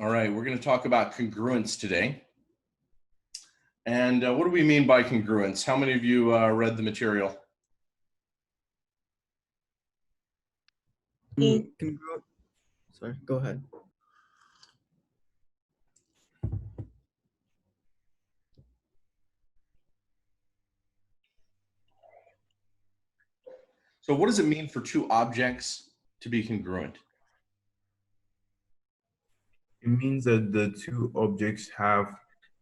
All right, we're going to talk about congruence today. And what do we mean by congruence? How many of you read the material? Sorry, go ahead. So what does it mean for two objects to be congruent? It means that the two objects have,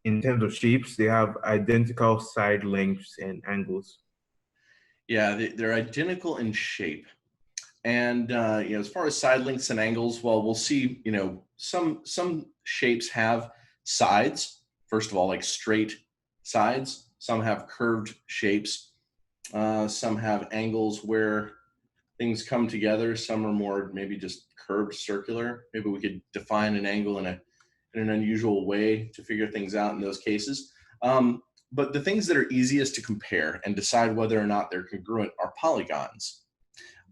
in terms of shapes, they have identical side lengths and angles. Yeah, they're identical in shape. And as far as side lengths and angles, well, we'll see, some shapes have sides, first of all, like straight sides. Some have curved shapes. Some have angles where things come together. Some are more maybe just curved circular. Maybe we could define an angle in an unusual way to figure things out in those cases. But the things that are easiest to compare and decide whether or not they're congruent are polygons.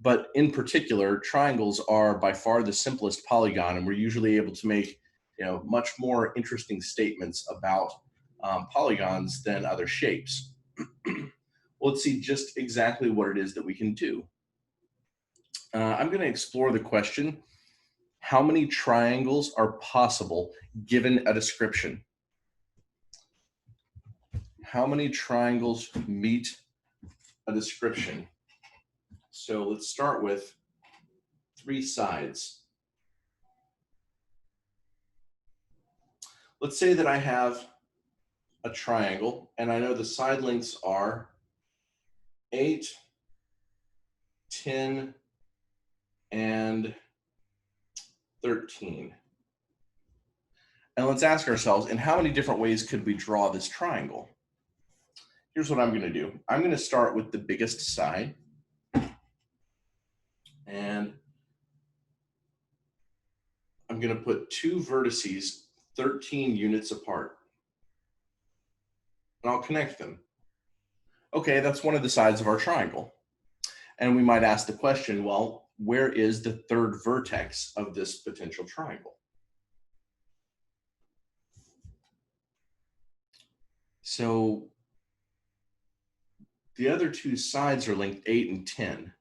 But in particular, triangles are by far the simplest polygon, and we're usually able to make much more interesting statements about polygons than other shapes. Well, let's see just exactly what it is that we can do. I'm going to explore the question, how many triangles are possible given a description? How many triangles meet a description? So let's start with three sides. Let's say that I have a triangle and I know the side lengths are 8, 10, and 13. And let's ask ourselves, in how many different ways could we draw this triangle? Here's what I'm going to do. I'm going to start with the biggest side. And I'm going to put two vertices 13 units apart. And I'll connect them. Okay, that's one of the sides of our triangle. And we might ask the question, well, where is the third vertex of this potential triangle? So the other two sides are length 8 and 10.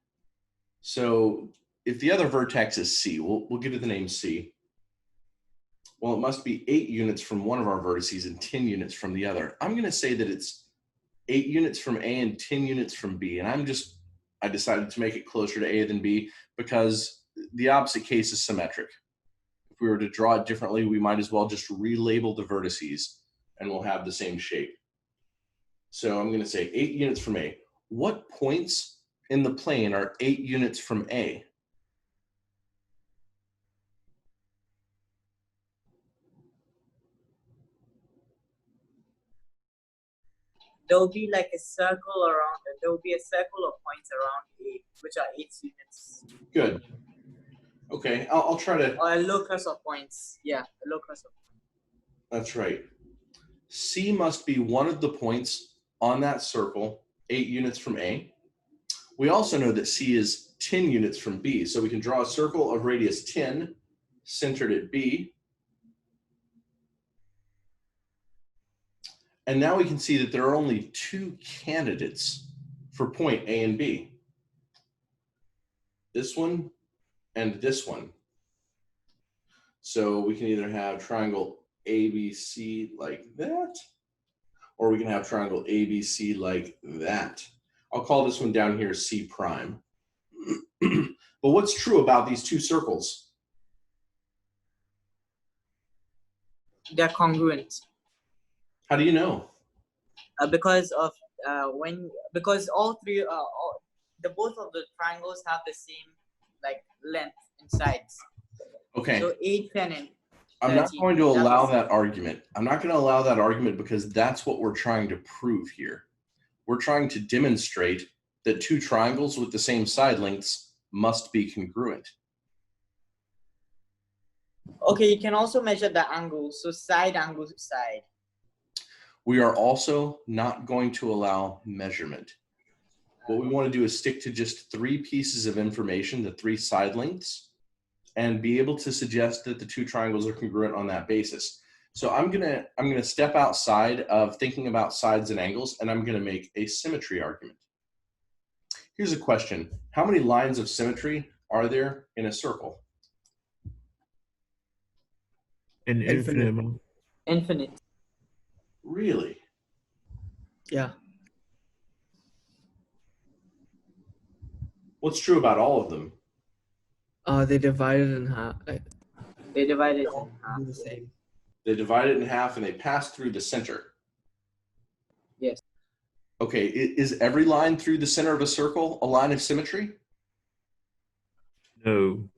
So if the other vertex is C, we'll give it the name C. Well, it must be 8 units from one of our vertices and 10 units from the other. I'm going to say that it's 8 units from A and 10 units from B. And I decided to make it closer to A than B because the opposite case is symmetric. If we were to draw it differently, we might as well just relabel the vertices and we'll have the same shape. So I'm going to say 8 units from A. What points in the plane are 8 units from A? There will be like a circle around it. There will be a circle of points around A, which are 8 units. Good. Okay, I'll try to. Or a locus of points. Yeah, a locus of points. That's right. C must be one of the points on that circle, 8 units from A. We also know that C is 10 units from B, so we can draw a circle of radius 10 centered at B. And now we can see that there are only 2 candidates for point A and B. This one and this one. So we can either have triangle ABC like that, or we can have triangle ABC like that. I'll call this one down here C prime. But what's true about these two circles? They're congruent. How do you know? Because all three, both of the triangles have the same length and sides. Okay. So 8, 10, and 13. I'm not going to allow that argument. I'm not going to allow that argument because that's what we're trying to prove here. We're trying to demonstrate that two triangles with the same side lengths must be congruent. Okay, you can also measure the angles. So side angles to side. We are also not going to allow measurement. What we want to do is stick to just 3 pieces of information, the 3 side lengths, and be able to suggest that the two triangles are congruent on that basis. So I'm gonna step outside of thinking about sides and angles, and I'm gonna make a symmetry argument. Here's a question. How many lines of symmetry are there in a circle? An Infinite. infinite amount. Infinite. Really? Yeah. What's true about all of them? They divided in half. They divide it in Do half. the same. They divide it in half and they pass through the center. Yes. Okay, is every line through the center of a circle a line of symmetry? No.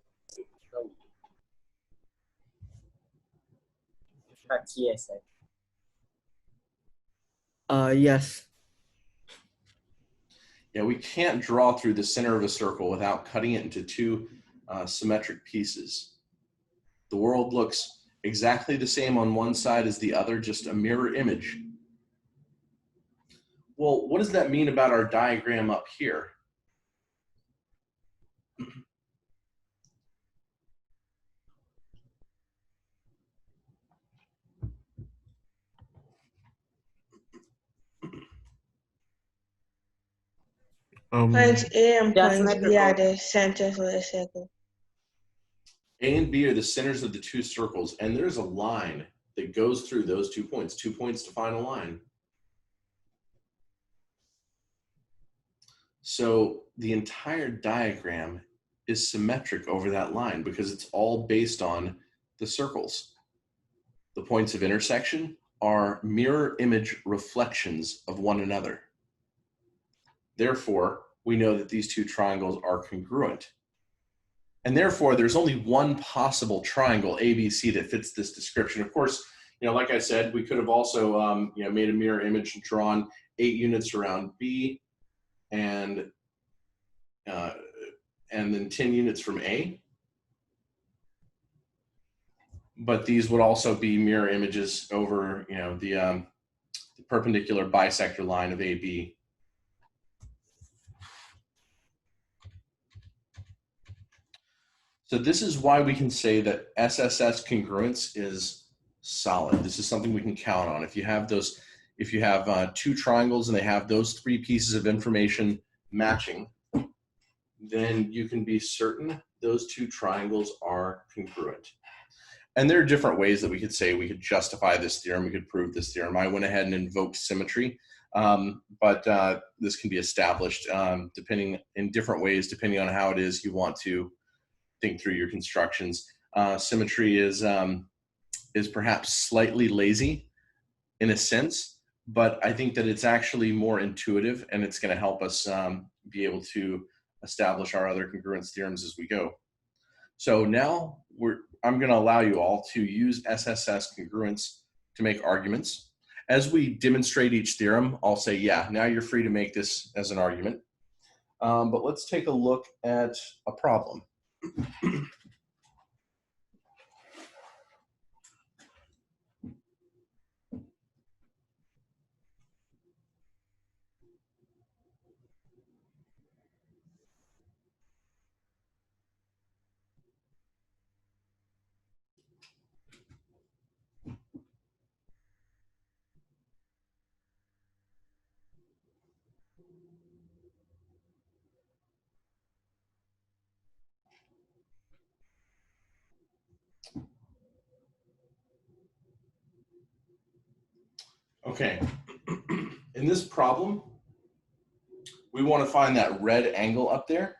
That's yes. Yes. Yeah, we can't draw through the center of a circle without cutting it into two symmetric pieces. The world looks exactly the same on one side as the other, just a mirror image. Well, what does that mean about our diagram up here? Points A and That's points B are symmetrical. the centers of the circle. A and B are the centers of the two circles, and there's a line that goes through those 2 points. 2 points define a line. So the entire diagram is symmetric over that line because it's all based on the circles. The points of intersection are mirror image reflections of one another. Therefore, we know that these two triangles are congruent. And therefore, there's only one possible triangle, ABC, that fits this description. Of course, like I said, we could have also made a mirror image and drawn 8 units around B and then 10 units from A. But these would also be mirror images over, the perpendicular bisector line of AB. So this is why we can say that SSS congruence is solid. This is something we can count on. If you have two triangles and they have those 3 pieces of information matching, then you can be certain those 2 triangles are congruent. And there are different ways that we could say we could justify this theorem, we could prove this theorem. I went ahead and invoked symmetry, but this can be established in different ways depending on how it is you want to think through your constructions. Symmetry is perhaps slightly lazy in a sense, but I think that it's actually more intuitive and it's going to help us be able to establish our other congruence theorems as we go. So now I'm going to allow you all to use SSS congruence to make arguments. As we demonstrate each theorem, I'll say, yeah, now you're free to make this as an argument. But let's take a look at a problem. Okay, in this problem, we want to find that red angle up there.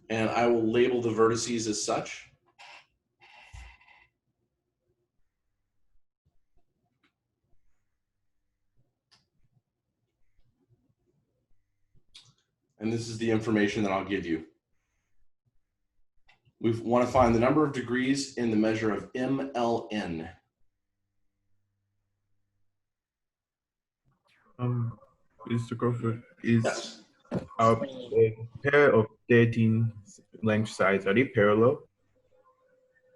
And I will label the vertices as such. And this is the information that I'll give you. We want to find the number of degrees in the measure of MLN. Mr. Crawford, is Yes. a pair of 13 length sides, are they parallel?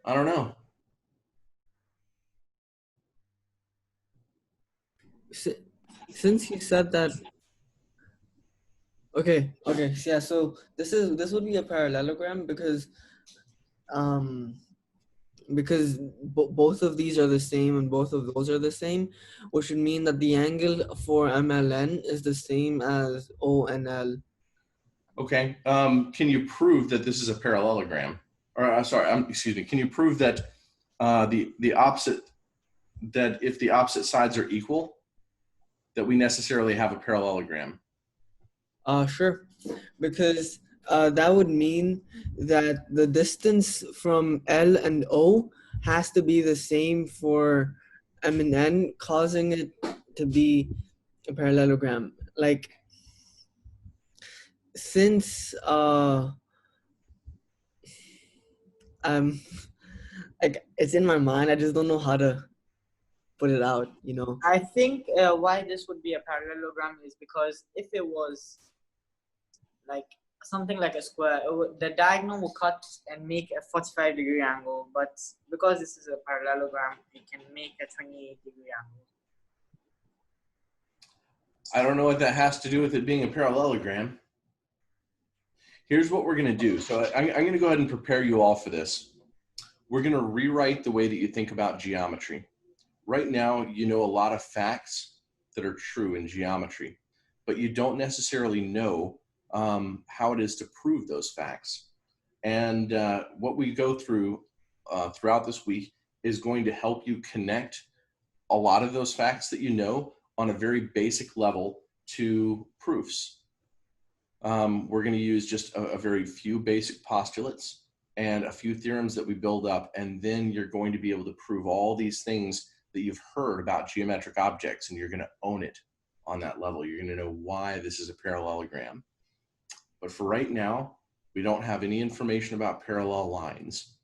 I don't know. Since you said that Okay. So, yeah. So this would be a parallelogram because both of these are the same and both of those are the same, which would mean that the angle for MLN is the same as ONL. Okay. Can you prove that this is a parallelogram? Or sorry, excuse me. Can you prove that the opposite, that if the opposite sides are equal, that we necessarily have a parallelogram? Sure, because that would mean that the distance from L and O has to be the same for M and N, causing it to be a parallelogram. Like, since like it's in my mind, I just don't know how to put it out, you know. I think why this would be a parallelogram is because if it was like something like a square, the diagonal will cut and make a 45-degree angle, but because this is a parallelogram, it can make a 28-degree angle. I don't know what that has to do with it being a parallelogram. Here's what we're going to do. So I'm going to go ahead and prepare you all for this. We're going to rewrite the way that you think about geometry. Right now, you know a lot of facts that are true in geometry, but you don't necessarily know how it is to prove those facts. And what we go through throughout this week is going to help you connect a lot of those facts that you know on a very basic level to proofs. We're going to use just a very few basic postulates and a few theorems that we build up, and then you're going to be able to prove all these things that you've heard about geometric objects, and you're going to own it on that level. You're going to know why this is a parallelogram. But for right now, we don't have any information about parallel lines.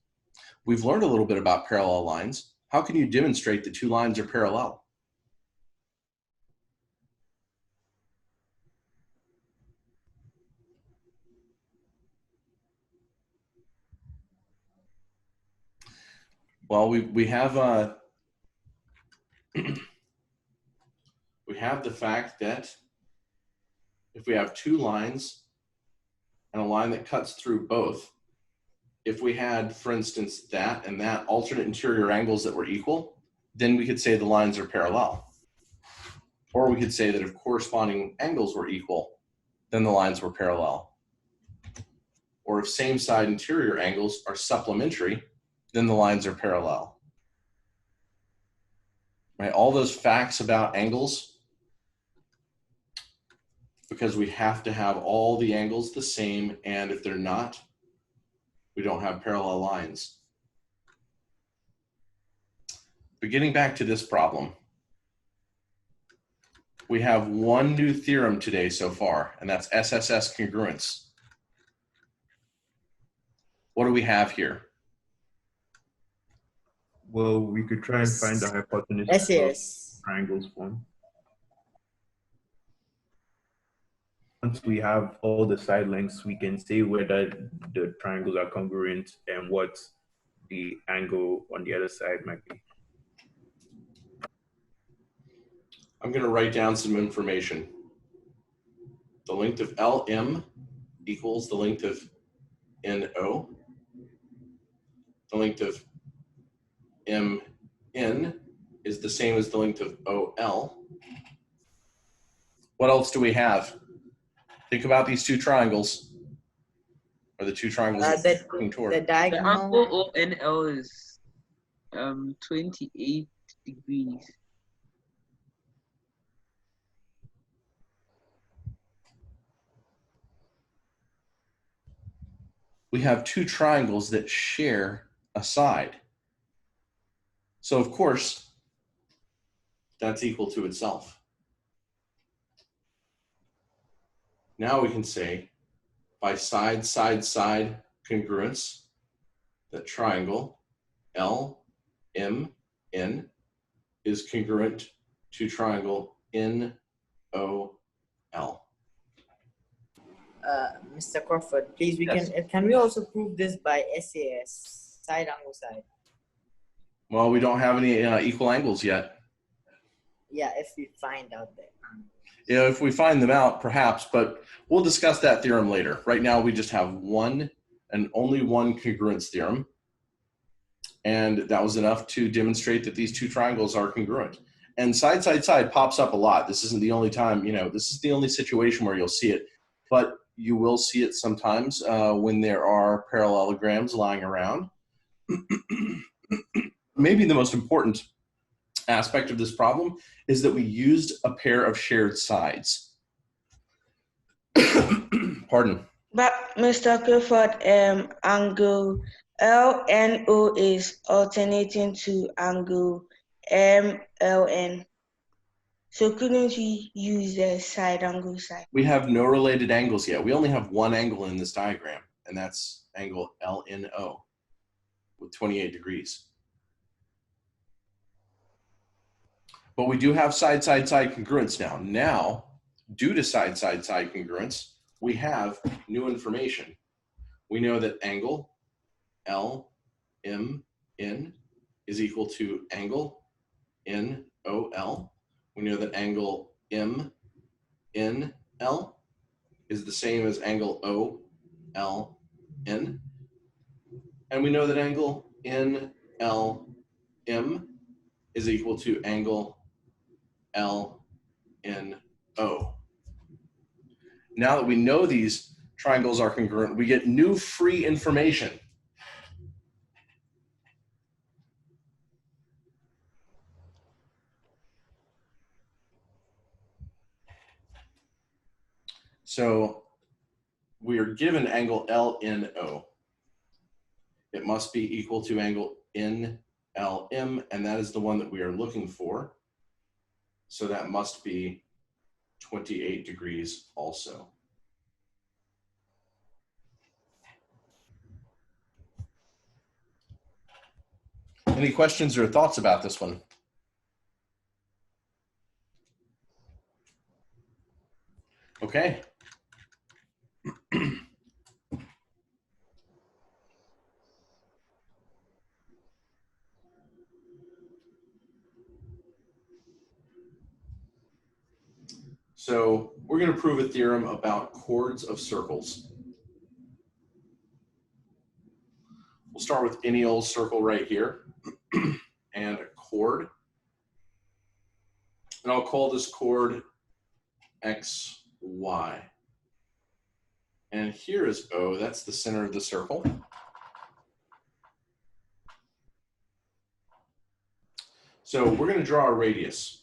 We've learned a little bit about parallel lines. How can you demonstrate that two lines are parallel? Well, we have we have the fact that if we have two lines and a line that cuts through both, if we had, for instance, that and that alternate interior angles that were equal, then we could say the lines are parallel. Or we could say that if corresponding angles were equal, then the lines were parallel. Or if same side interior angles are supplementary, then the lines are parallel. Right? All those facts about angles, because we have to have all the angles the same, and if they're not, we don't have parallel lines. But getting back to this problem, we have one new theorem today so far, and that's Sss Congruence. What do we have here? Well, we could try and find the hypotenuse of SAS. triangles form. Once we have all the side lengths, we can say whether the triangles are congruent and what the angle on the other side might be. I'm going to write down some information. The length of LM equals the length of NO. The length of MN is the same as the length of OL. What else do we have? Think about these two triangles, or the two triangles that we're working toward. The The diagonal. angle ONL is 28 degrees. We have two triangles that share a side. So of course, that's equal to itself. Now we can say by side congruence, that triangle LMN is congruent to triangle NOL. Mr. Crawford, please, Yes. can we also prove this by SAS, side angle side? Well, we don't have any equal angles yet. Yeah, if we find out that. You know, if we find them out, perhaps, but we'll discuss that theorem later. Right now, we just have one and only one congruence theorem. And that was enough to demonstrate that these two triangles are congruent. And side, side, side pops up a lot. This isn't the only time, you know, this is the only situation where you'll see it. But you will see it sometimes when there are parallelograms lying around. Maybe the most important aspect of this problem is that we used a pair of shared sides. Pardon. But Mr. Crawford, angle LNO is alternating to angle MLN. So couldn't we use the side angle side? We have no related angles yet. We only have one angle in this diagram, and that's angle LNO with 28 degrees. But we do have side, side, side congruence now. Now, due to side, side, side congruence, we have new information. We know that angle LMN is equal to angle NOL. We know that angle MNL is the same as angle OLN. And we know that angle NLM is equal to angle LNO. Now that we know these triangles are congruent, we get new free information. So we are given angle LNO. It must be equal to angle NLM, and that is the one that we are looking for. So that must be 28 degrees also. Any questions or thoughts about this one? Okay. So we're going to prove a theorem about chords of circles. We'll start with any old circle right here and a chord. And I'll call this chord X, Y. And here is O, that's the center of the circle. So we're going to draw a radius.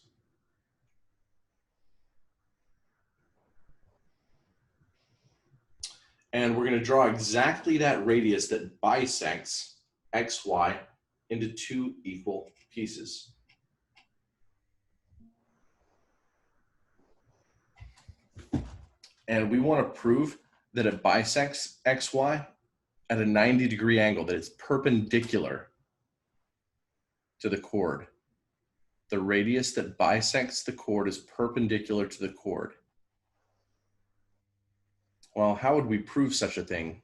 And we're going to draw exactly that radius that bisects XY into two equal pieces. And we want to prove that it bisects XY at a 90-degree angle, that it's perpendicular to the chord. The radius that bisects the chord is perpendicular to the chord. Well, how would we prove such a thing?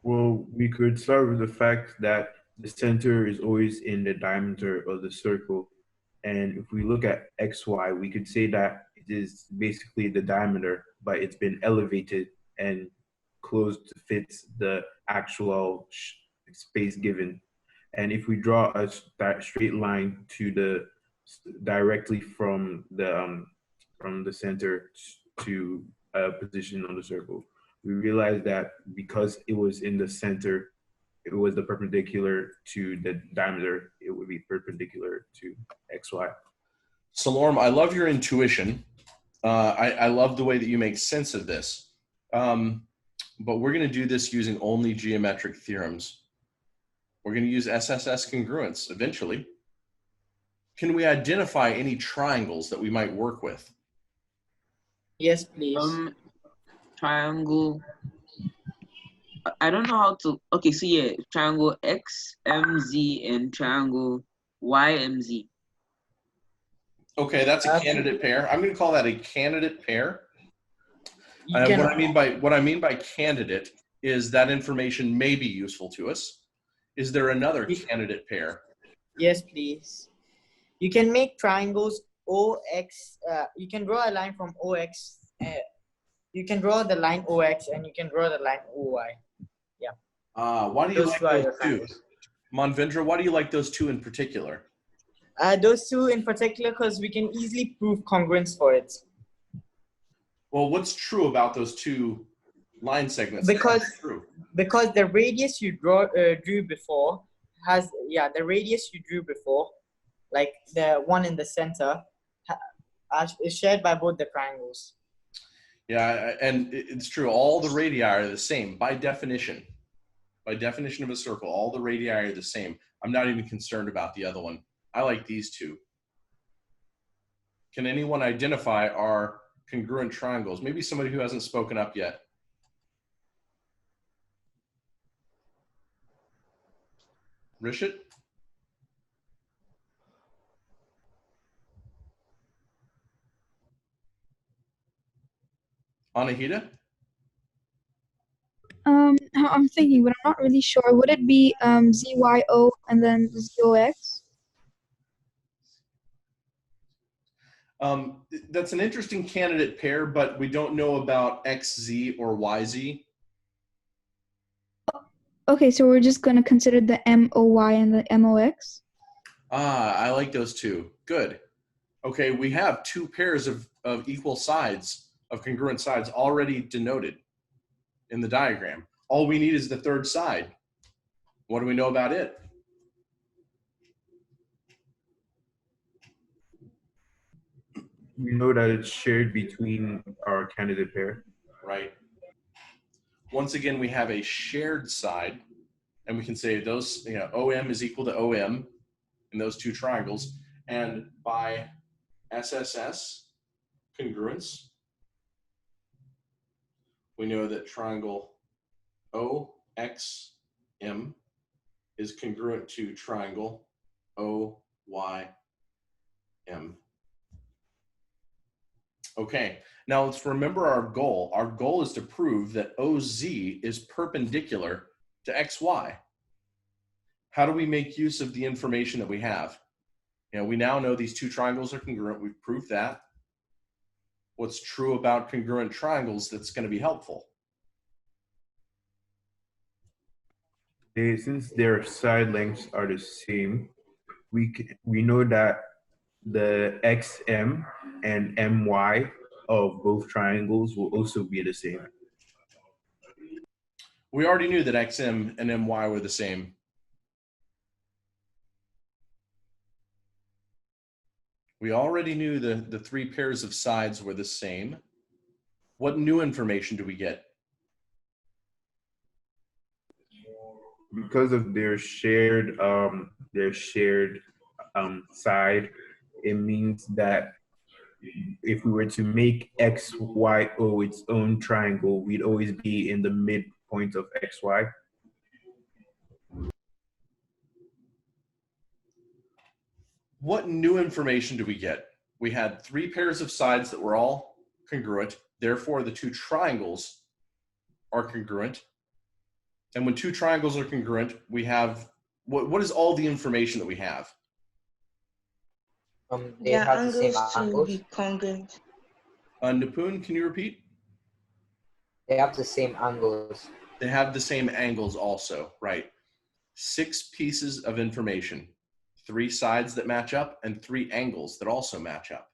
Well, we could start with the fact that the center is always in the diameter of the circle. And if we look at XY, we could say that it is basically the diameter, but it's been elevated and closed to fit the actual space given. And if we draw that straight line to the directly from the center to a position on the circle, we realize that because it was in the center, it was the perpendicular to the diameter, it would be perpendicular to XY. Salorm, I love your intuition. I love the way that you make sense of this. But we're going to do this using only geometric theorems. We're going to use Sss Congruence eventually. Can we identify any triangles that we might work with? Yes, please. Triangle. I don't know how to. Okay, so yeah, triangle XMZ and triangle YMZ. Okay, that's a candidate pair. I'm going to call that a candidate pair. What I mean by candidate is that information may be useful to us. Is there another candidate pair? Yes, please. You can make triangles OX. You can draw a line from OX. You can draw the line OX and you can draw the line OY. Yeah. Why do you Those like two are those your two? triangles. Manvendra, why do you like those two in particular? Those two in particular because we can easily prove congruence for it. Well, what's true about those two line segments? Because true. Because the radius you drew before the radius you drew before, like the one in the center, is shared by both the triangles. Yeah, and it's true. All the radii are the same by definition. By definition of a circle, all the radii are the same. I'm not even concerned about the other one. I like these two. Can anyone identify our congruent triangles? Maybe somebody who hasn't spoken up yet. Rishit? Anahita? I'm thinking, but I'm not really sure. Would it be ZYO and then ZOX? That's an interesting candidate pair, but we don't know about XZ or YZ. Okay, so we're just going to consider the MOY and the MOX? I like those two. Good. Okay, we have two pairs of equal sides, of congruent sides already denoted in the diagram. All we need is the third side. What do we know about it? We know that it's shared between our candidate pair. Right. Once again, we have a shared side, and we can say those, OM is equal to OM in those two triangles. And by SSS congruence, we know that triangle OXM is congruent to triangle OYM. Okay, now let's remember our goal. Our goal is to prove that OZ is perpendicular to XY. How do we make use of the information that we have? We now know these two triangles are congruent. We've proved that. What's true about congruent triangles that's going to be helpful? Since their side lengths are the same, we know that the XM and MY of both triangles will also be the same. We already knew that XM and MY were the same. We already knew the three pairs of sides were the same. What new information do we get? Because of their shared side, it means that if we were to make XYO its own triangle, we'd always be in the midpoint of XY. What new information do we get? We had three pairs of sides that were all congruent. Therefore, the two triangles are congruent. And when two triangles are congruent, we have, what is all the information that we have? They have the same angles to angles. be congruent. Nipun, can you repeat? They have the same angles. They have the same angles also, right? 6 pieces of information, 3 sides that match up and 3 angles that also match up.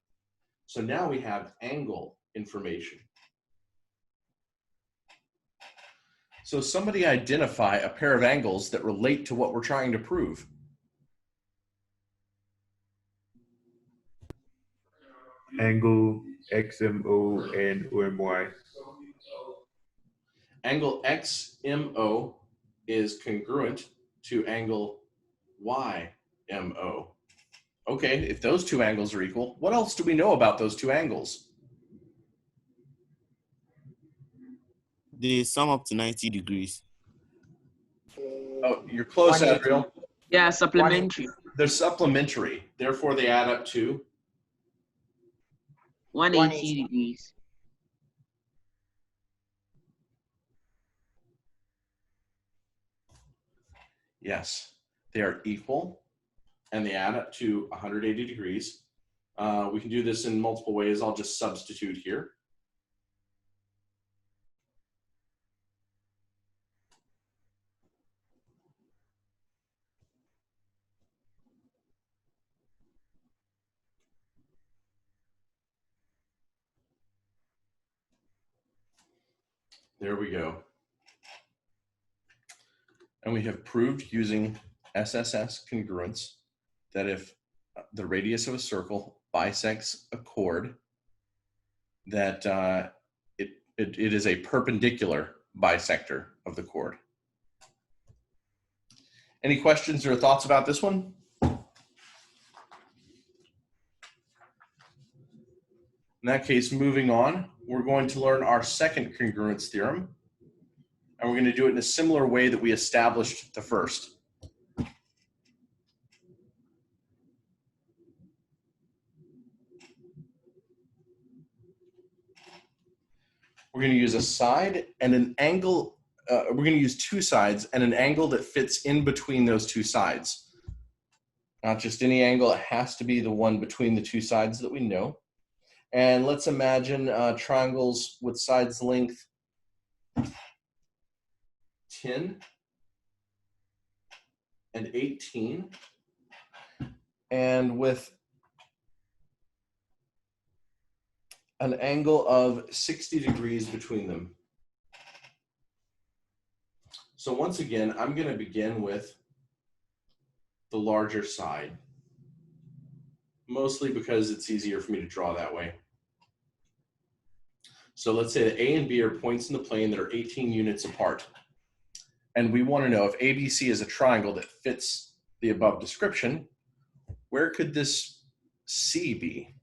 So now we have angle information. So somebody identify a pair of angles that relate to what we're trying to prove. Angle XMO and OMY. Angle XMO is congruent to angle YMO. Okay, if those two angles are equal, what else do we know about those two angles? They sum up to 90 degrees. Oh, you're close, 180. Adriel. Yeah, supplementary. They're supplementary. Therefore, they add up to 180 degrees. yes, they are equal and they add up to 180 degrees. We can do this in multiple ways. I'll just substitute here. There we go. And we have proved using Sss Congruence that if the radius of a circle bisects a chord, that it is a perpendicular bisector of the chord. Any questions or thoughts about this one? In that case, moving on, we're going to learn our second congruence theorem, and we're going to do it in a similar way that we established the first. We're going to use a side and an angle. We're going to use two sides and an angle that fits in between those two sides. Not just any angle, it has to be the one between the two sides that we know. And let's imagine triangles with sides length 10 and 18, and with an angle of 60 degrees between them. So once again, I'm going to begin with the larger side, mostly because it's easier for me to draw that way. So let's say that A and B are points in the plane that are 18 units apart. And we want to know if ABC is a triangle that fits the above description, where could this C be?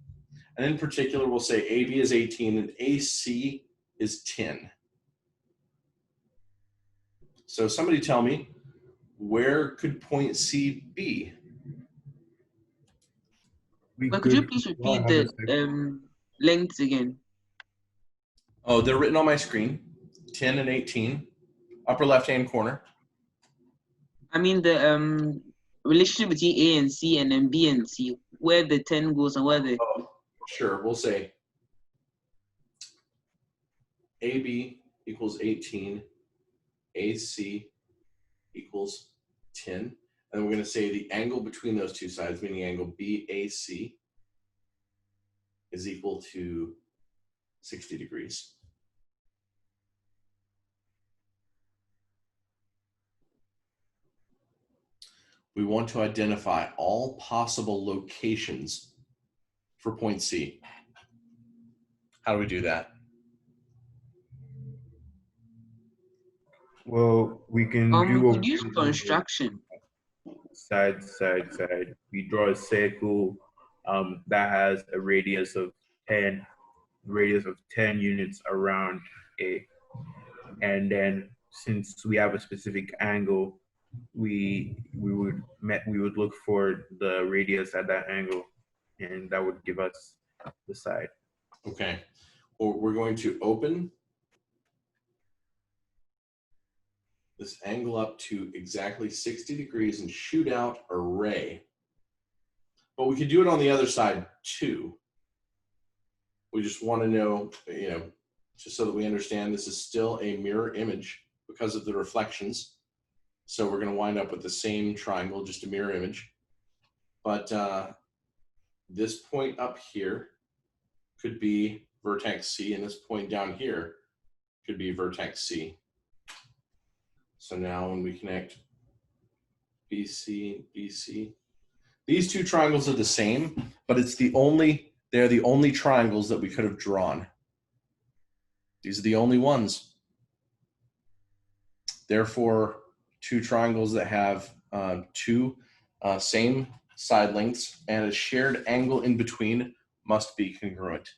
And in particular, we'll say AB is 18 and AC is 10. So somebody tell me, where could point C be? But could you please repeat the lengths again? Oh, they're written on my screen, 10 and 18, upper left-hand corner. I mean the relationship between A and C and then B and C, where the 10 goes and where the... Oh, sure, we'll say AB equals 18, AC equals 10. And then we're going to say the angle between those two sides, meaning angle BAC, is equal to 60 degrees. We want to identify all possible locations for point C. How do we do that? Well, we can do we could use construction. Side. We draw a circle that has a radius of 10 units around A. And then since we have a specific angle, we would look for the radius at that angle, and that would give us the side. Okay. Well, we're going to open this angle up to exactly 60 degrees and shoot out a ray. But we could do it on the other side too. We just want to know, just so that we understand this is still a mirror image because of the reflections. So we're going to wind up with the same triangle, just a mirror image. But this point up here could be vertex C, and this point down here could be vertex C. So now when we connect BC, these two triangles are the same, but they're the only triangles that we could have drawn. These are the only ones. Therefore, two triangles that have two same side lengths and a shared angle in between must be congruent.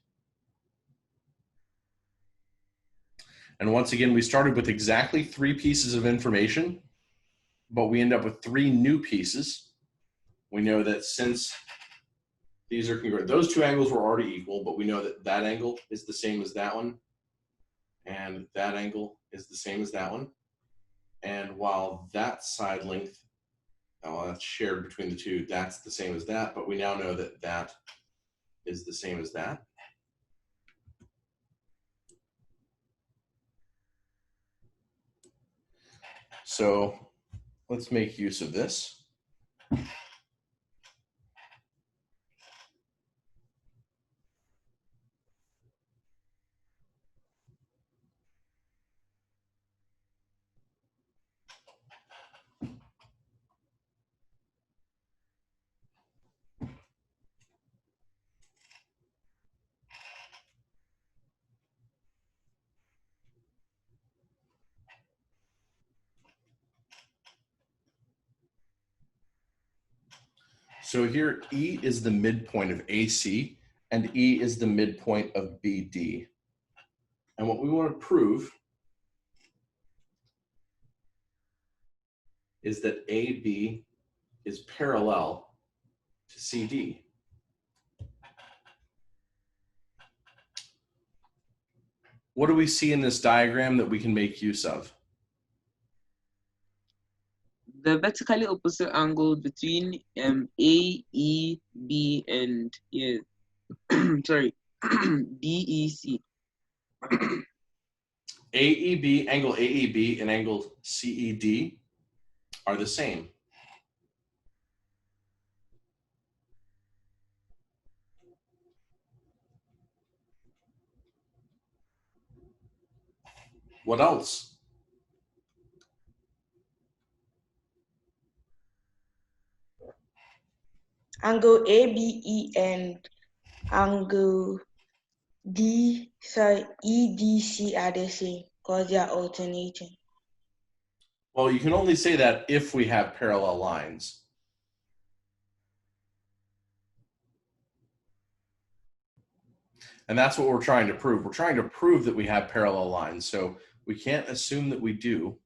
And once again, we started with exactly 3 pieces of information, but we end up with 3 new pieces. We know that since these are congruent, those 2 angles were already equal, but we know that that angle is the same as that one, and that angle is the same as that one. And while that side length well, that's shared between the two. That's the same as that, but we now know that that is the same as that. So let's make use of this. So here, E is the midpoint of AC, and E is the midpoint of BD. And what we want to prove is that AB is parallel to CD. What do we see in this diagram that we can make use of? The vertically opposite angle between A, E, B, and sorry, DEC. AEB, angle AEB and angle CED are the same. What else? Angle ABE and angle EDC are the same because they are alternating. Well, you can only say that if we have parallel lines. And that's what we're trying to prove. We're trying to prove that we have parallel lines. So we can't assume that we do.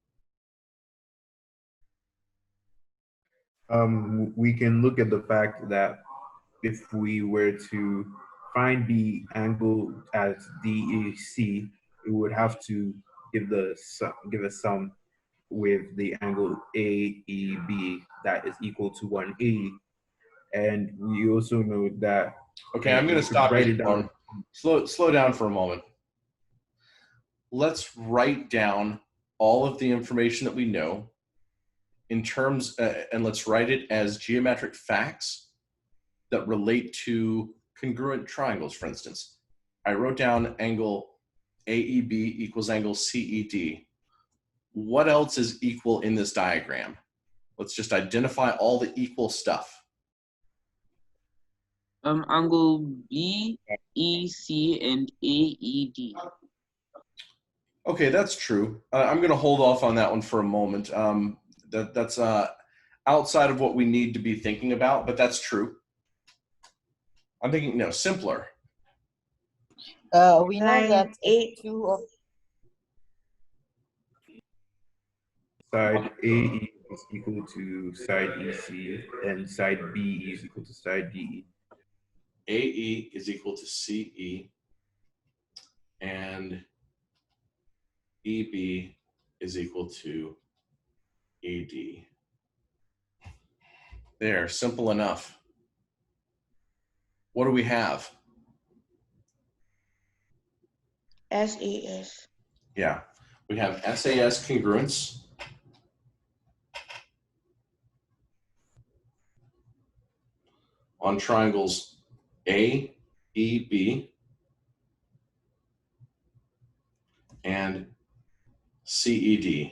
We can look at the fact that if we were to find the angle as DEC, it would have to give a sum with the angle AEB that is equal to 180. And we also know that. Okay, I'm going to stop write it it down. Slow down for a moment. Let's write down all of the information that we know in terms, and let's write it as geometric facts that relate to congruent triangles, for instance. I wrote down angle AEB equals angle CED. What else is equal in this diagram? Let's just identify all the equal stuff. Angle BEC and AED. Okay, that's true. I'm going to hold off on that one for a moment. That's outside of what we need to be thinking about, but that's true. I'm thinking, no, simpler. We know that two of side AE is equal to side EC, and side BE is equal to side DE. AE is equal to CE, and EB is equal to ED. There, simple enough. What do we have? SAS. Yeah, we have SAS congruence. On triangles AEB and CED.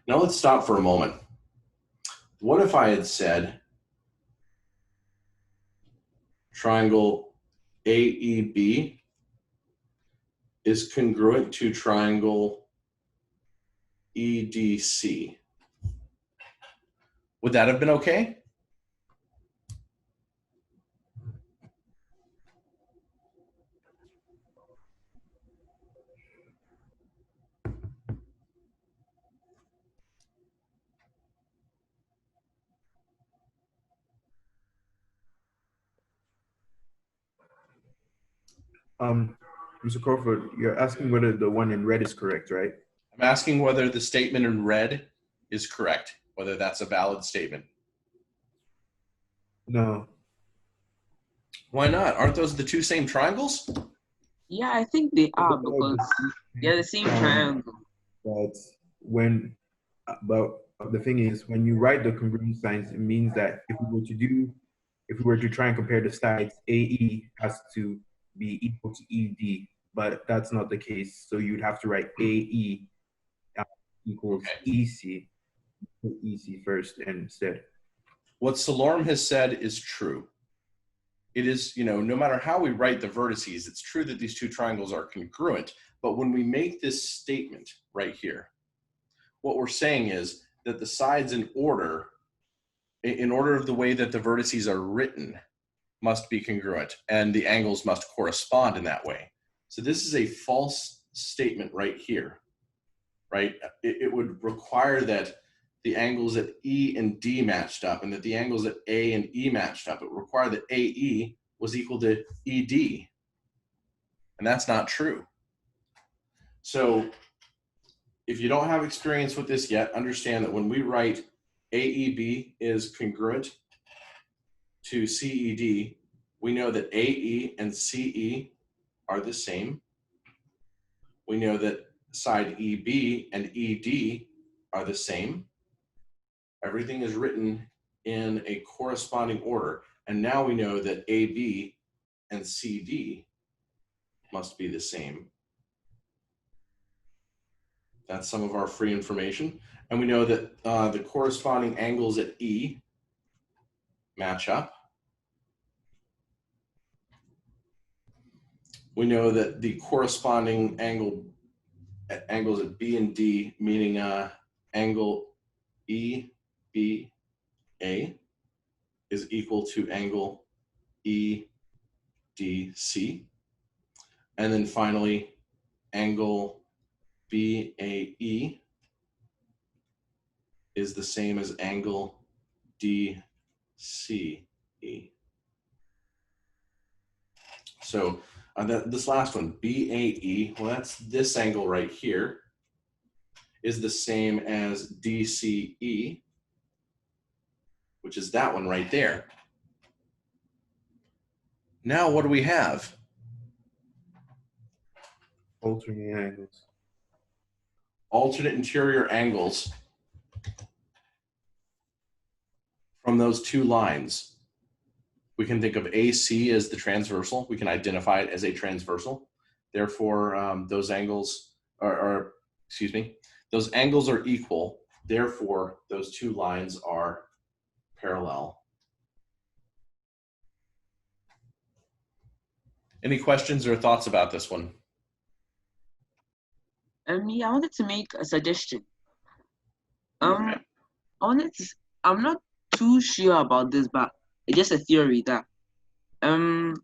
Now let's stop for a moment. What if I had said triangle AEB is congruent to triangle EDC? Would that have been okay? Mr. Crawford, you're asking whether the one in red is correct, right? I'm asking whether the statement in red is correct. whether that's a valid statement. No. Why not? Aren't those the two same triangles? Yeah, I think they are because they're the same triangle. But when, but the thing is, when you write the congruent signs, it means that if we were to try and compare the sides, AE has to be equal to ED, but that's not the case. So you'd have to write AE equals EC, put EC first instead. What Theorem has said is true. It is, no matter how we write the vertices, it's true that these two triangles are congruent. But when we make this statement right here, what we're saying is that the sides in order of the way that the vertices are written, must be congruent, and the angles must correspond in that way. So this is a false statement right here, right? It would require that the angles at E and D matched up, and that the angles at A and E matched up. It would require that AE was equal to ED, and that's not true. So if you don't have experience with this yet, understand that when we write AEB is congruent to CED, we know that AE and CE are the same. We know that side EB and ED are the same. Everything is written in a corresponding order. And now we know that AB and CD must be the same. That's some of our free information. And we know that the corresponding angles at E match up. We know that the corresponding angles at B and D, meaning angle EBA, is equal to angle EDC. And then finally, angle BAE is the same as angle DCE. So this last one, BAE, well, that's this angle right here, is the same as DCE, which is that one right there. Now what do we have? Alternate angles. Alternate interior angles from those two lines. We can think of AC as the transversal. We can identify it as a transversal. Therefore, those angles those angles are equal. Therefore, those two lines are parallel. Any questions or thoughts about this one? Yeah, I wanted to make a suggestion. Okay. I'm not too sure about this, but it's just a theory that line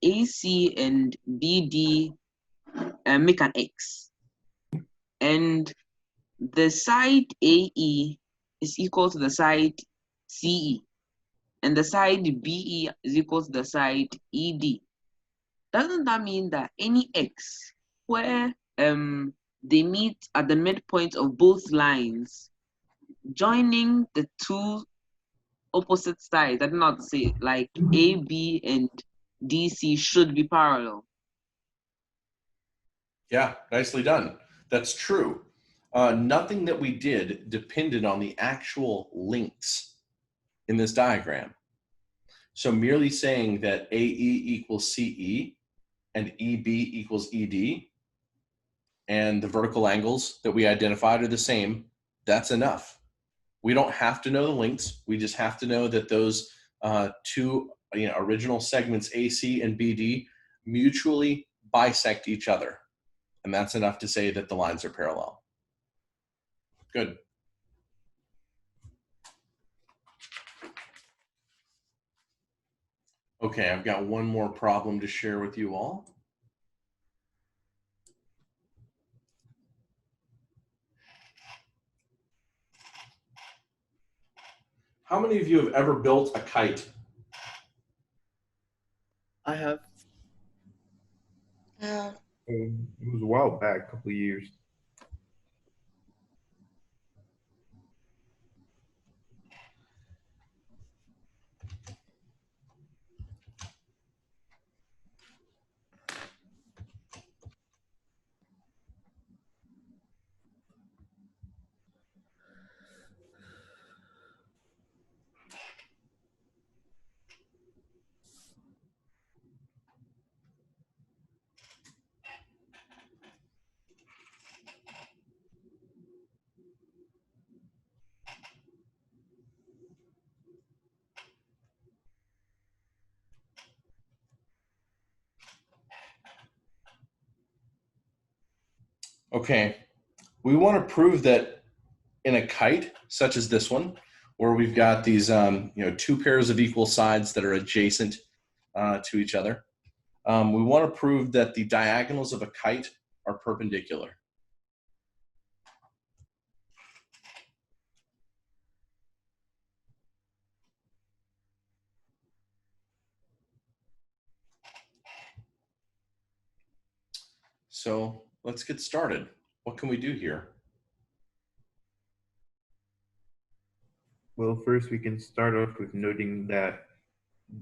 AC and BD make an X, and the side AE is equal to the side CE, and the side BE is equal to the side ED. Doesn't that mean that any X where they meet at the midpoint of both lines, joining the two opposite sides, I do not say like AB and DC should be parallel? Yeah, nicely done. That's true. Nothing that we did depended on the actual links in this diagram. So merely saying that AE equals CE and EB equals ED and the vertical angles that we identified are the same, that's enough. We don't have to know the links. We just have to know that those two original segments AC and BD mutually bisect each other. And that's enough to say that the lines are parallel. Good. Okay, I've got one more problem to share with you all. How many of you have ever built a kite? I have. It was a while back, a couple of years. Okay, we want to prove that in a kite, such as this one, where we've got these, two pairs of equal sides that are adjacent to each other, we want to prove that the diagonals of a kite are perpendicular. So let's get started. What can we do here? Well, first we can start off with noting that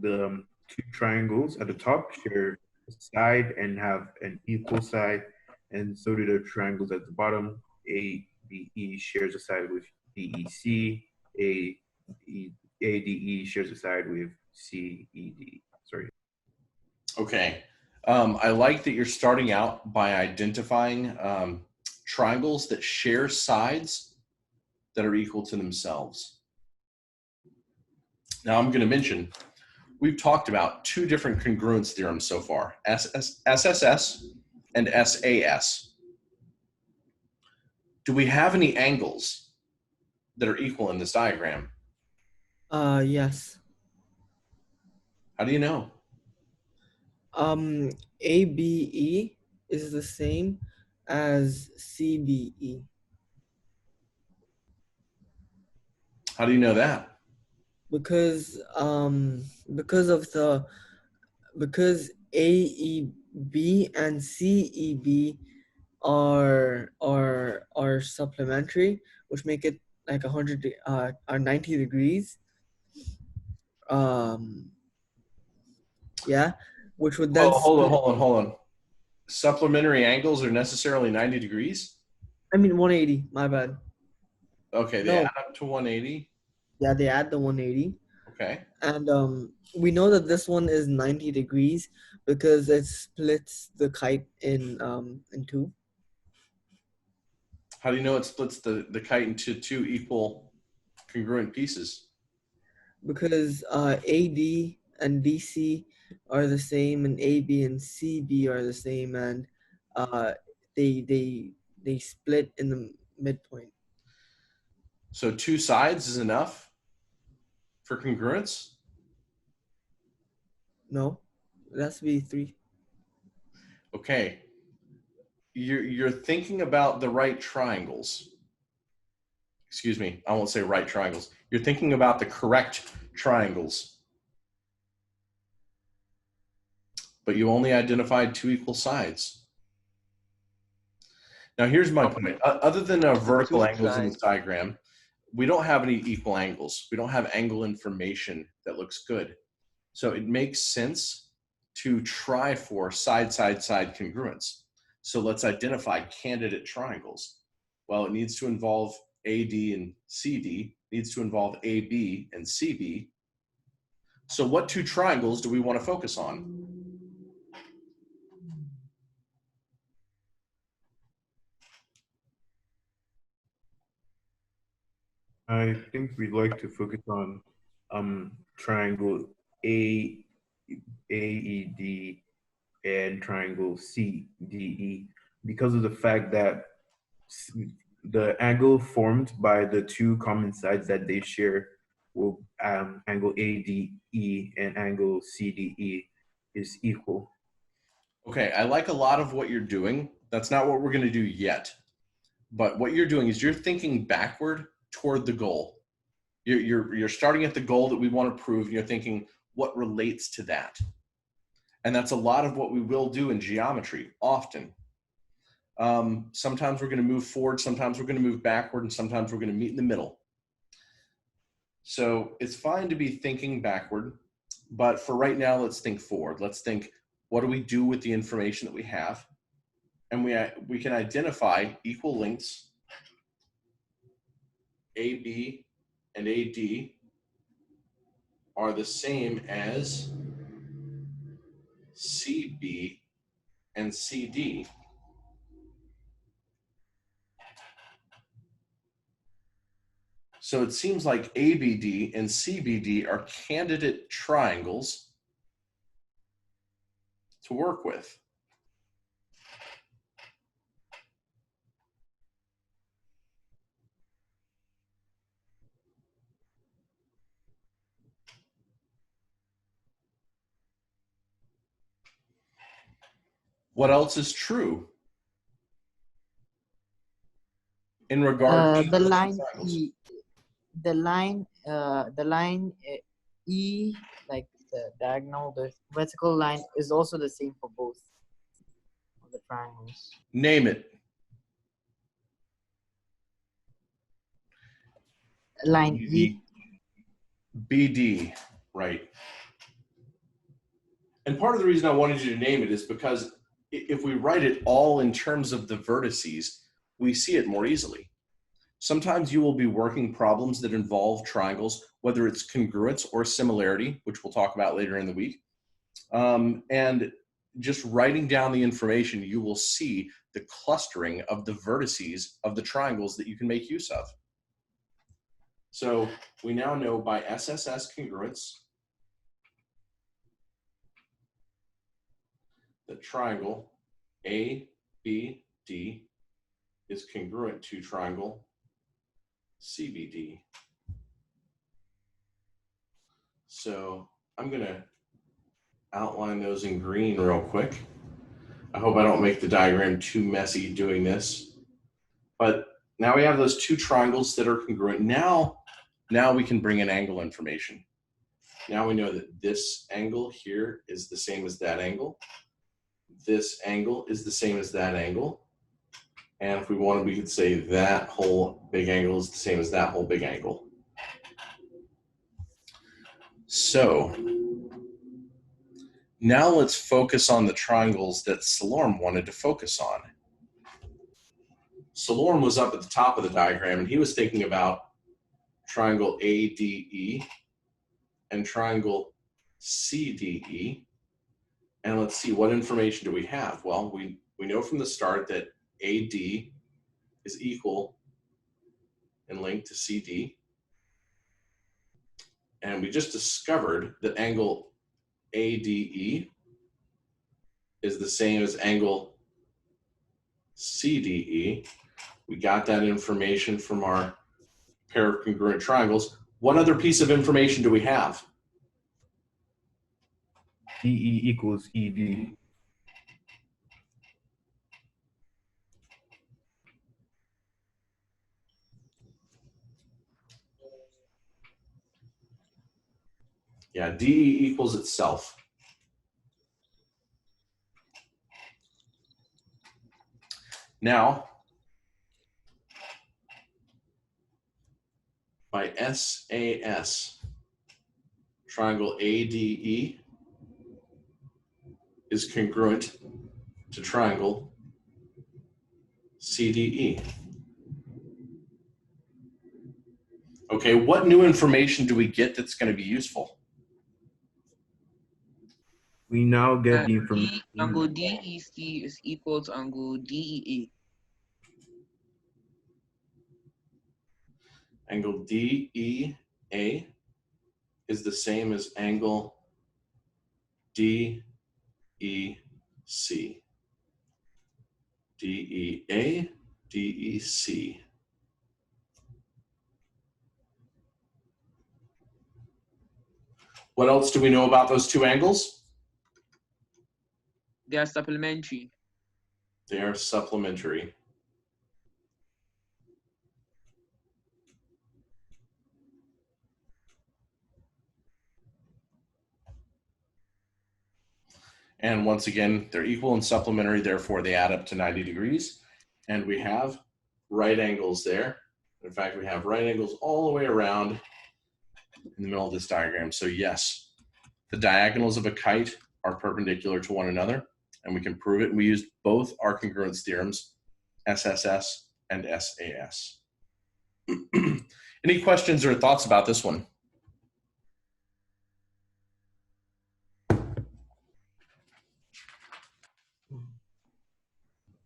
the two triangles at the top share a side and have an equal side, and so do the triangles at the bottom. ABE shares a side with DEC, ADE shares a side with CED. Sorry. Okay. I like that you're starting out by identifying triangles that share sides that are equal to themselves. Now I'm going to mention, we've talked about two different congruence theorems so far, SSS and SAS. Do we have any angles that are equal in this diagram? Yes. How do you know? ABE is the same as CBE. How do you know that? Because AEB and CEB are supplementary, which make it like 90 degrees. Yeah, which would then Hold on. Supplementary angles are necessarily 90 degrees? I mean 180, my bad. Okay, they No. add up to 180. Yeah, they add the 180. Okay. And we know that this one is 90 degrees because it splits the kite in two. How do you know it splits the kite into two equal congruent pieces? Because AD and DC are the same, and AB and CB are the same, and they split in the midpoint. So two sides is enough for congruence? No, it has to be 3. Okay. You're thinking about the right triangles. Excuse me, I won't say right triangles. You're thinking about the correct triangles. But you only identified two equal sides. Now here's my point. Other than vertical angles in this diagram, we don't have any equal angles. We don't have angle information that looks good. So it makes sense to try for side-side-side congruence. So let's identify candidate triangles. Well, it needs to involve AD and CD, needs to involve AB and CB. So what two triangles do we want to focus on? I think we'd like to focus on triangle AED and triangle CDE because of the fact that the angle formed by the two common sides that they share will angle ADE and angle CDE is equal. Okay, I like a lot of what you're doing. That's not what we're going to do yet. But what you're doing is you're thinking backward toward the goal. You're starting at the goal that we want to prove, and you're thinking what relates to that. And that's a lot of what we will do in geometry often. Sometimes we're going to move forward, sometimes we're going to move backward, and sometimes we're going to meet in the middle. So it's fine to be thinking backward, but for right now, let's think forward. Let's think, what do we do with the information that we have? And we can identify equal lengths, AB and AD are the same as CB and CD. So it seems like ABD and CBD are candidate triangles to work with. What else is true in regard to The line triangles? E, the line E, like the diagonal, the vertical line is also the same for both of the triangles. Name it. Line E. BD, right. And part of the reason I wanted you to name it is because if we write it all in terms of the vertices, we see it more easily. Sometimes you will be working problems that involve triangles, whether it's congruence or similarity, which we'll talk about later in the week. And just writing down the information, you will see the clustering of the vertices of the triangles that you can make use of. So we now know by SSS congruence the triangle ABD is congruent to triangle CBD. So I'm going to outline those in green real quick. I hope I don't make the diagram too messy doing this. But now we have those two triangles that are congruent. Now we can bring in angle information. Now we know that this angle here is the same as that angle. This angle is the same as that angle. And if we wanted, we could say that whole big angle is the same as that whole big angle. So now let's focus on the triangles that Salorm wanted to focus on. Salorm was up at the top of the diagram, and he was thinking about triangle ADE and triangle CDE. And let's see, what information do we have? Well, we know from the start that AD is equal in length to CD. And we just discovered that angle ADE is the same as angle CDE. We got that information from our pair of congruent triangles. What other piece of information do we have? DE equals ED. Yeah, DE equals itself. Now, by SAS, triangle ADE is congruent to triangle CDE. Okay, what new information do we get that's going to be useful? We now get the information. Angle DEC is equal to angle DEA. Angle DEA is the same as angle DEC. DEA, DEC. What else do we know about those two angles? They are supplementary. They are supplementary. And once again, they're equal and supplementary, therefore they add up to 90 degrees. And we have right angles there. In fact, we have right angles all the way around in the middle of this diagram. So yes, the diagonals of a kite are perpendicular to one another, and we can prove it. And we used both our congruence theorems, SSS and SAS. Any questions or thoughts about this one?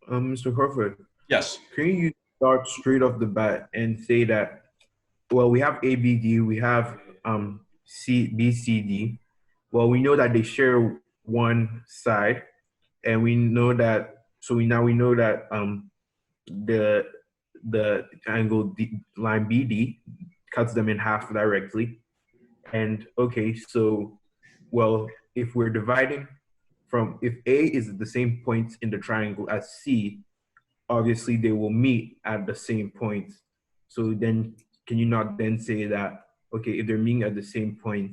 Mr. Crawford, Yes. can you start straight off the bat and say that, well, we have ABD, we have BCD. Well, we know that they share one side, and we know that, so we know that the angle line BD cuts them in half directly. And okay, so, well, if we're dividing from if A is the same point in the triangle as C, obviously they will meet at the same point. So then can you not then say that, okay, if they're meeting at the same point,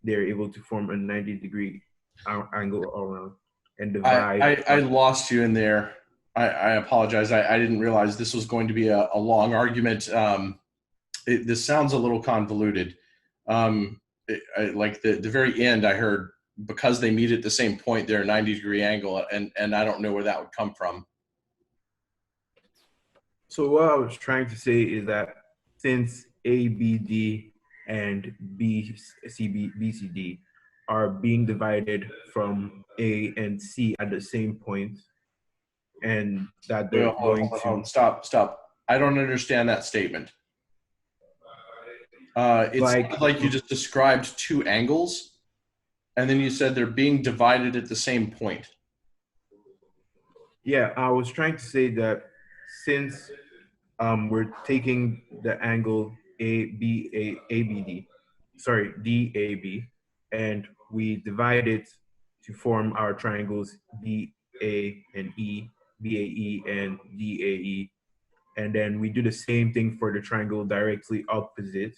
they're able to form a 90-degree angle all around and divide. I lost you in there. I apologize. I didn't realize this was going to be a long argument. This sounds a little convoluted. Like the very end, I heard because they meet at the same point, they're a 90-degree angle, and I don't know where that would come from. So what I was trying to say is that since ABD and BCD are being divided from A and C at the same point, and that they're going to stop. I don't understand that statement. It's like you just described two angles, and then you said they're being divided at the same point. Yeah, I was trying to say that since we're taking the angle DAB, and we divide it to form our triangles BA and E, BAE and DAE, and then we do the same thing for the triangle directly opposite.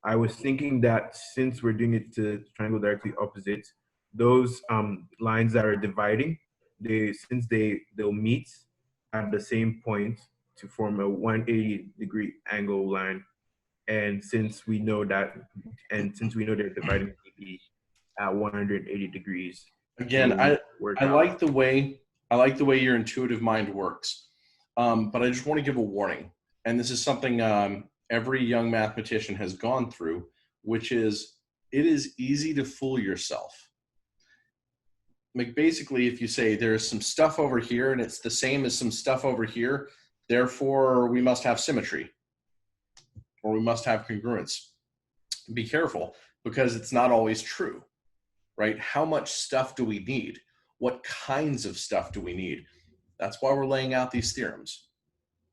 I was thinking that since we're doing it to triangle directly opposite, those lines that are dividing, they'll meet at the same point to form a 180-degree angle line. And since we know that, and since we know they're dividing at 180 degrees. Again, I like the way your intuitive mind works, but I just want to give a warning, and this is something every young mathematician has gone through, which is it is easy to fool yourself. Like basically, if you say there's some stuff over here and it's the same as some stuff over here, therefore we must have symmetry or we must have congruence. Be careful, because it's not always true, right? How much stuff do we need? What kinds of stuff do we need? That's why we're laying out these theorems,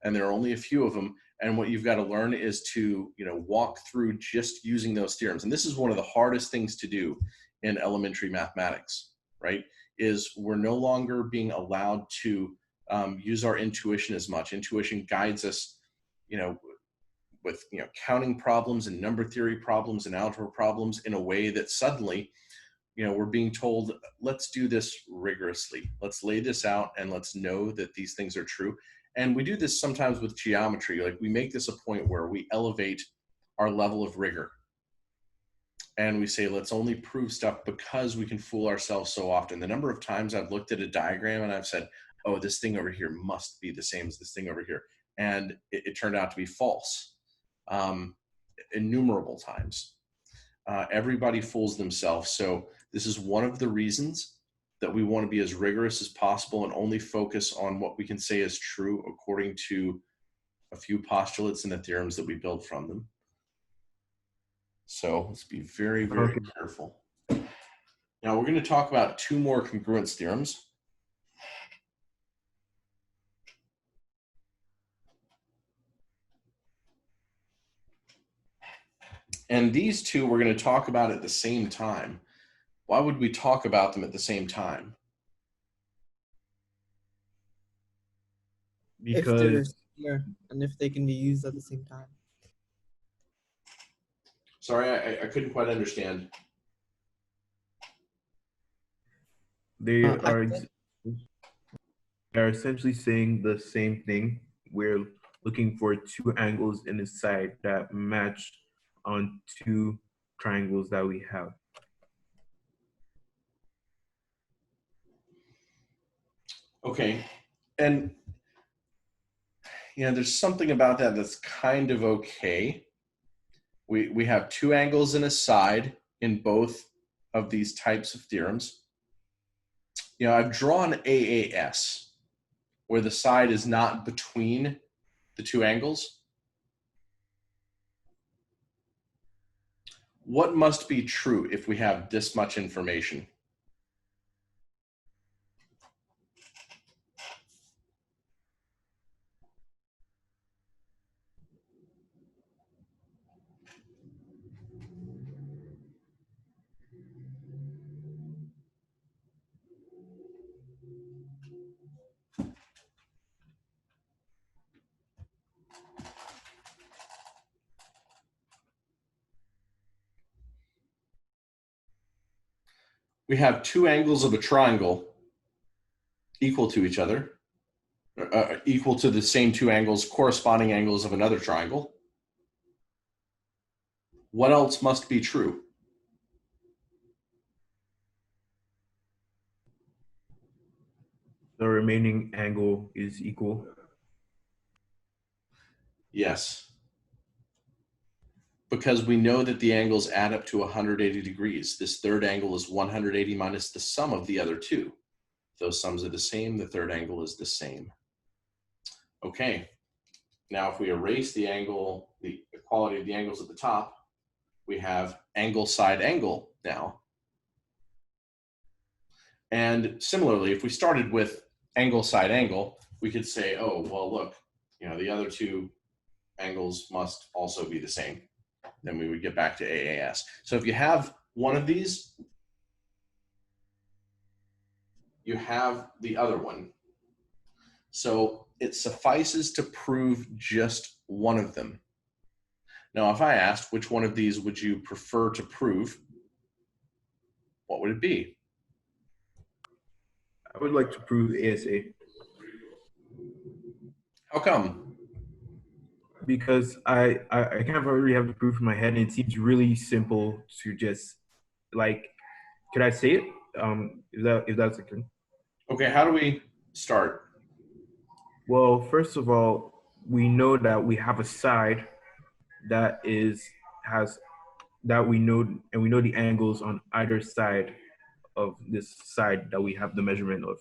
and there are only a few of them. And what you've got to learn is to, walk through just using those theorems. And this is one of the hardest things to do in elementary mathematics, right? Is we're no longer being allowed to use our intuition as much. Intuition guides us, with counting problems and number theory problems and algebra problems in a way that suddenly, we're being told, let's do this rigorously. Let's lay this out and let's know that these things are true. And we do this sometimes with geometry. Like we make this a point where we elevate our level of rigor. And we say, let's only prove stuff because we can fool ourselves so often. The number of times I've looked at a diagram and I've said, oh, this thing over here must be the same as this thing over here. And it turned out to be false. Innumerable times. Everybody fools themselves. So this is one of the reasons that we want to be as rigorous as possible and only focus on what we can say is true according to a few postulates and the theorems that we build from them. So let's be very, very careful. Now we're going to talk about two more congruence theorems. And these two we're going to talk about at the same time. Why would we talk about them at the same time? If they're similar and if they can be used at the same time. Sorry, I couldn't quite understand. They are essentially saying the same thing. We're looking for two angles in the side that match on two triangles that we have. Okay, and there's something about that that's kind of okay. We have two angles in a side in both of these types of theorems. I've drawn AAS, where the side is not between the two angles. What must be true if we have this much information? we have two angles of a triangle equal to each other, equal to the same two angles, corresponding angles of another triangle, what else must be true? The remaining angle is equal. Yes. Because we know that the angles add up to 180 degrees. This third angle is 180 minus the sum of the other two. Those sums are the same. The third angle is the same. Okay. Now, if we erase the angle, the equality of the angles at the top, we have angle side angle now. And similarly, if we started with angle side angle, we could say, oh, well, look, you know, the other two angles must also be the same. Then we would get back to AAS. So if you have one of these, you have the other one. So it suffices to prove just one of them. Now, if I asked which one of these would you prefer to prove, what would it be? I would like to prove ASA. How come? Because I kind of already have the proof in my head, and it seems really simple to just, like, could I say it? If that's okay. Okay, how do we start? Well, first of all, we know that we have a side that we know, and we know the angles on either side of this side that we have the measurement of.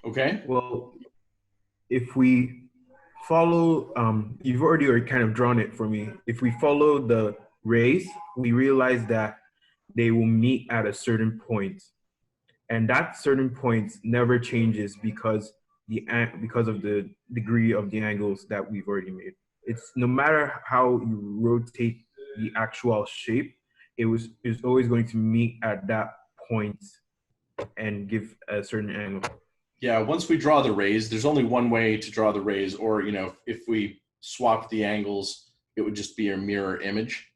Okay. Well, if we follow, you've already kind of drawn it for me. If we follow the rays, we realize that they will meet at a certain point, and that certain point never changes because of the degree of the angles that we've already made. It's no matter how you rotate the actual shape, it's always going to meet at that point and give a certain angle. Yeah, once we draw the rays, there's only one way to draw the rays, or, you know, if we swap the angles, it would just be a mirror image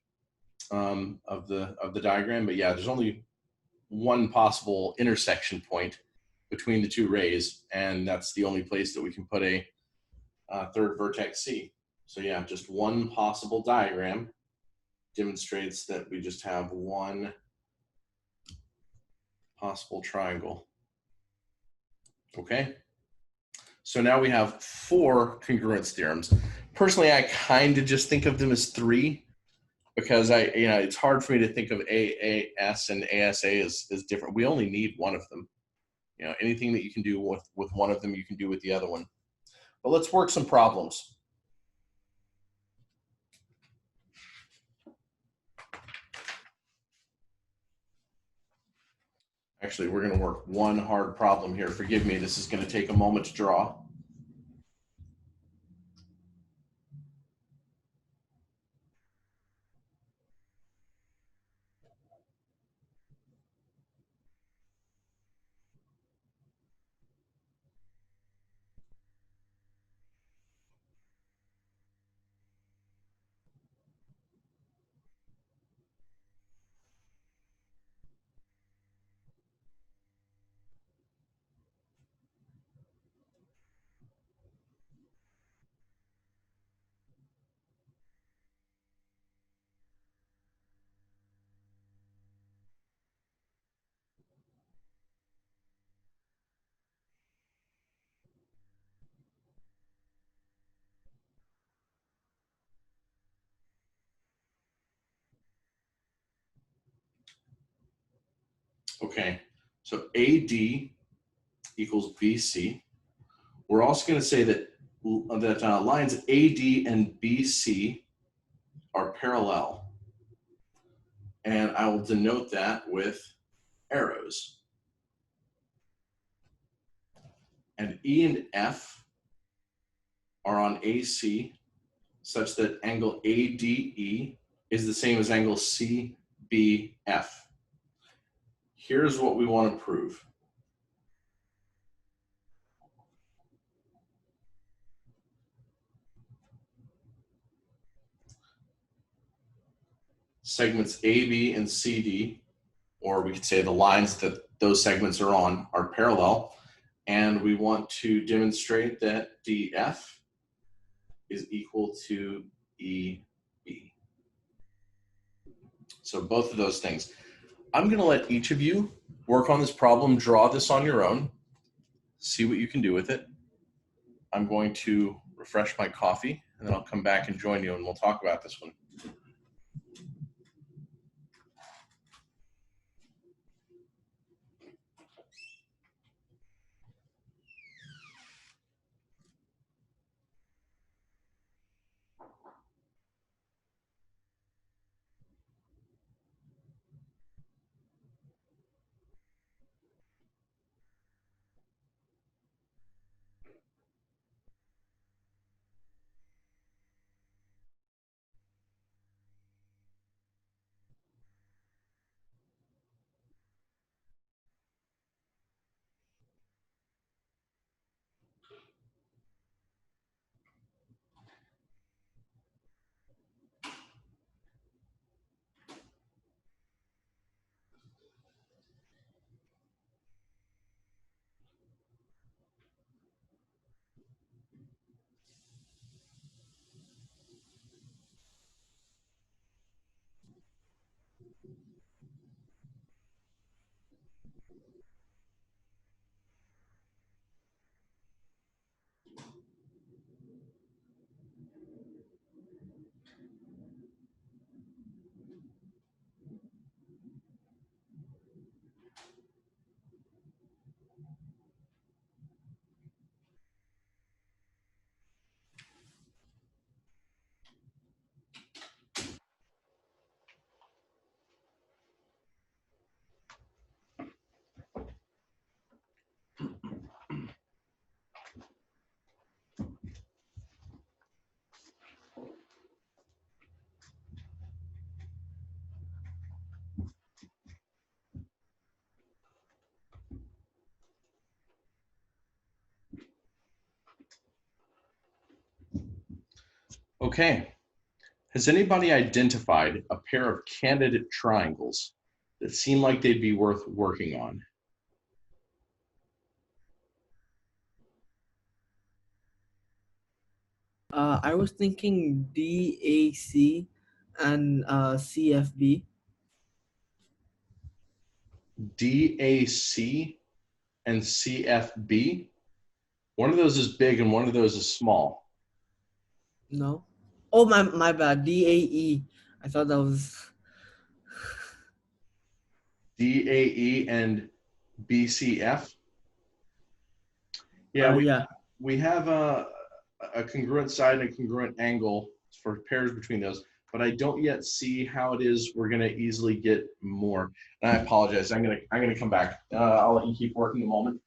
of the diagram. But yeah, there's only one possible intersection point between the two rays, and that's the only place that we can put a third vertex C. So yeah, just one possible diagram demonstrates that we just have one possible triangle. Okay, so now we have 4 congruence theorems. Personally, I kind of just think of them as 3 because it's hard for me to think of AAS and ASA as different. We only need one of them. You know, anything that you can do with one of them, you can do with the other one. But let's work some problems. Actually, we're going to work one hard problem here. Forgive me, this is going to take a moment to draw. Okay, so AD equals BC. We're also going to say that lines AD and BC are parallel. And I will denote that with arrows. and E and F are on AC such that angle ADE is the same as angle CBF. Here's what we want to prove. Segments AB and CD, or we could say the lines that those segments are on, are parallel. And we want to demonstrate that DF is equal to EB. So both of those things. I'm going to let each of you work on this problem, draw this on your own, see what you can do with it. I'm going to refresh my coffee, and then I'll come back and join you, and we'll talk about this one. Okay, has anybody identified a pair of candidate triangles that seem like they'd be worth working on? I was thinking DAC and CFB. DAC and CFB? One of those is big and one of those is small. No. Oh, my bad. DAE. I thought that was. DAE and BCF? Yeah, Yeah. we have a congruent side and a congruent angle for pairs between those, but I don't yet see how it is we're going to easily get more. And I apologize. I'm gonna come back. I'll let you keep working a moment.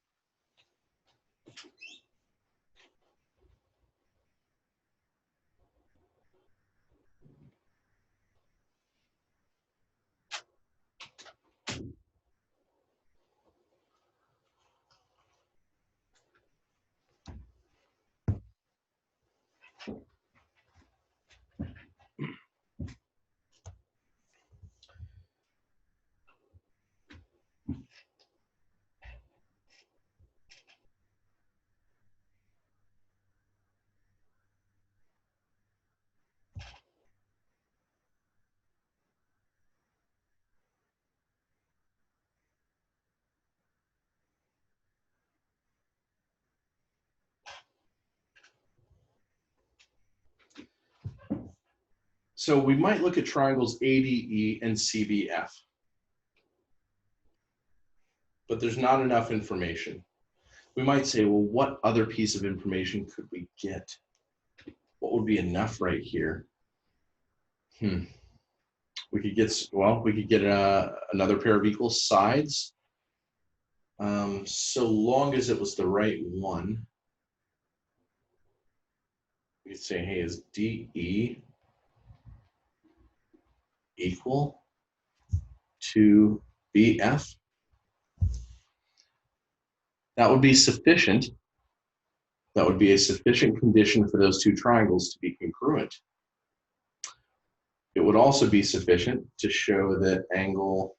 So we might look at triangles ADE and CBF, but there's not enough information. We might say, well, what other piece of information could we get? What would be enough right here? We could get, well, we could get another pair of equal sides. So long as it was the right one, we could say, hey, is DE equal to BF? That would be sufficient. That would be a sufficient condition for those two triangles to be congruent. It would also be sufficient to show that angle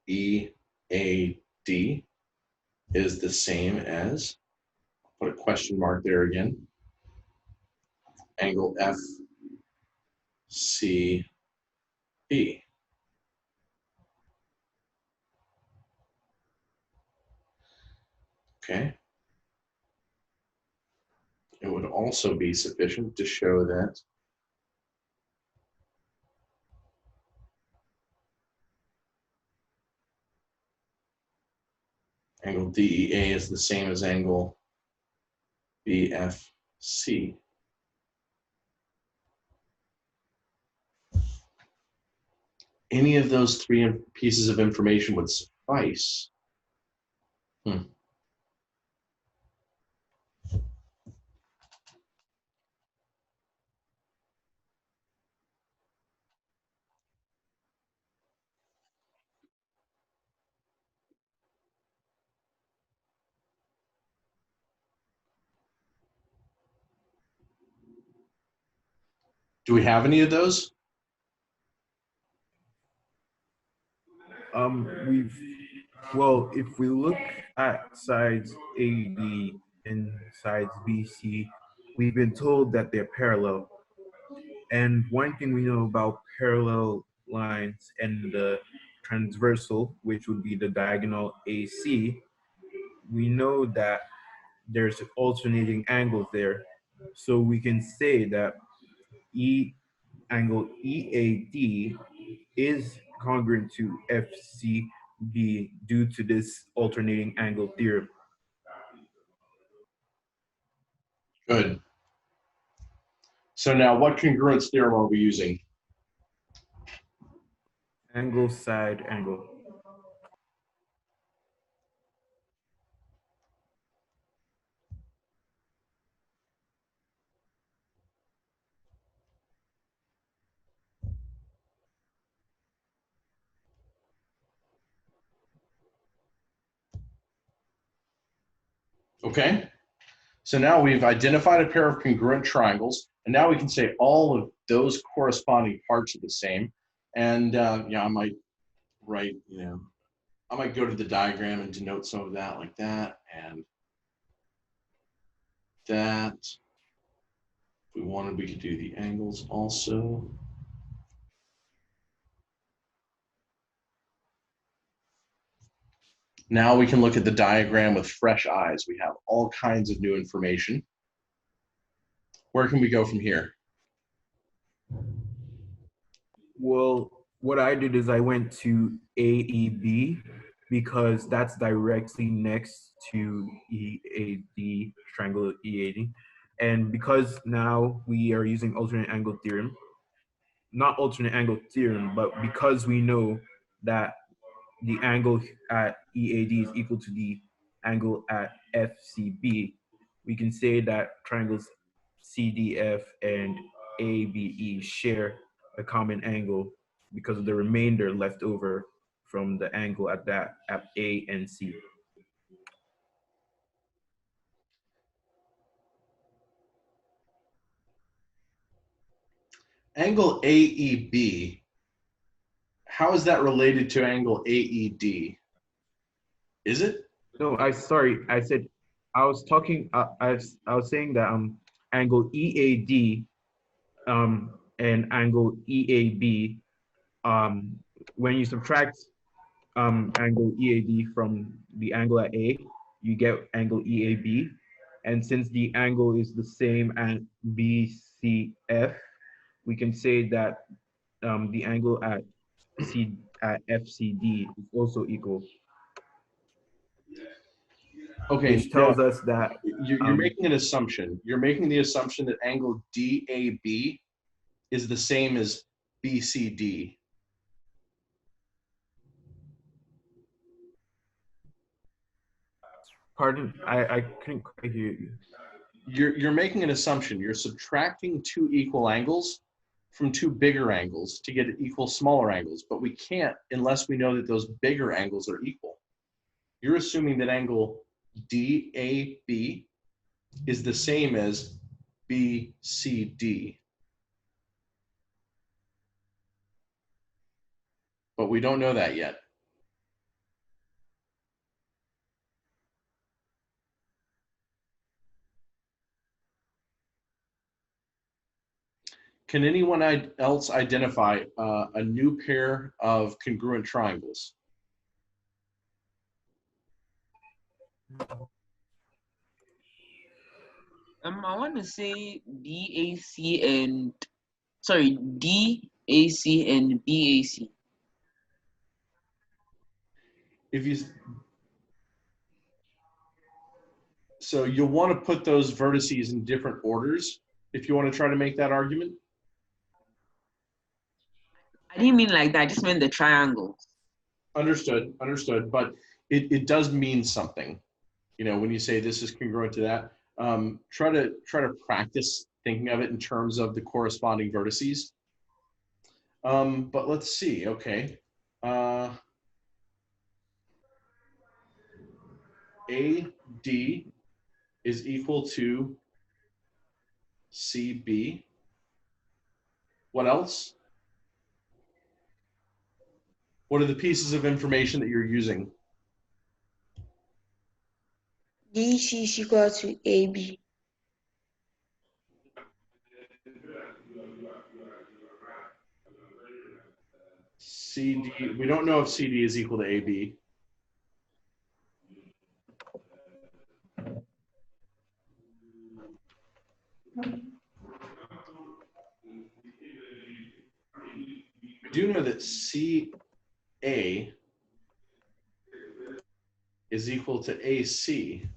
EAD is the same as, put a question mark there again, angle FCB. Okay. It would also be sufficient to show that angle DEA is the same as angle BFC. Any of those three pieces of information would suffice. Do we have any of those? Well, if we look at sides AD and sides BC, we've been told that they're parallel. And one thing we know about parallel lines and the transversal, which would be the diagonal AC, we know that there's alternating angles there. So we can say that angle EAD is congruent to FCB due to this alternating angle theorem. Good. So now what congruence theorem are we using? Angle side angle. Okay. So now we've identified a pair of congruent triangles, and now we can say all of those corresponding parts are the same. And yeah, I might write, I might go to the diagram and denote some of that like that and that. If we wanted, we could do the angles also. Now we can look at the diagram with fresh eyes. We have all kinds of new information. Where can we go from here? Well, what I did is I went to AEB because that's directly next to EAD, triangle EAD. And because now we are using alternate angle theorem, not alternate angle theorem, but because we know that the angle at EAD is equal to the angle at FCB, we can say that triangles CDF and ABE share a common angle because of the remainder left over from the angle at A and C. Angle AEB, how is that related to angle AED? Is it? No, I said I was talking. I was saying that angle EAD and angle EAB, when you subtract angle EAD from the angle at A, you get angle EAB. And since the angle is the same at BCF, we can say that the angle at FCD is also equal. Okay, Which tells us that you're making an assumption. You're making the assumption that angle DAB is the same as BCD. Pardon, I couldn't quite hear you. You're making an assumption. You're subtracting two equal angles from two bigger angles to get equal smaller angles, but we can't unless we know that those bigger angles are equal. You're assuming that angle DAB is the same as BCD. But we don't know that yet. Can anyone else identify a new pair of congruent triangles? I want to say DAC and DAC and BAC. So you'll want to put those vertices in different orders if you want to try to make that argument. I didn't mean like that. I just meant the triangles. Understood, but it does mean something. You know, when you say this is congruent to that, try to practice thinking of it in terms of the corresponding vertices. But let's see, okay. AD is equal to CB. What else? What are the pieces of information that you're using? DC is equal to AB. CD, we don't know if CD is equal to AB. We do know that CA is equal to AC.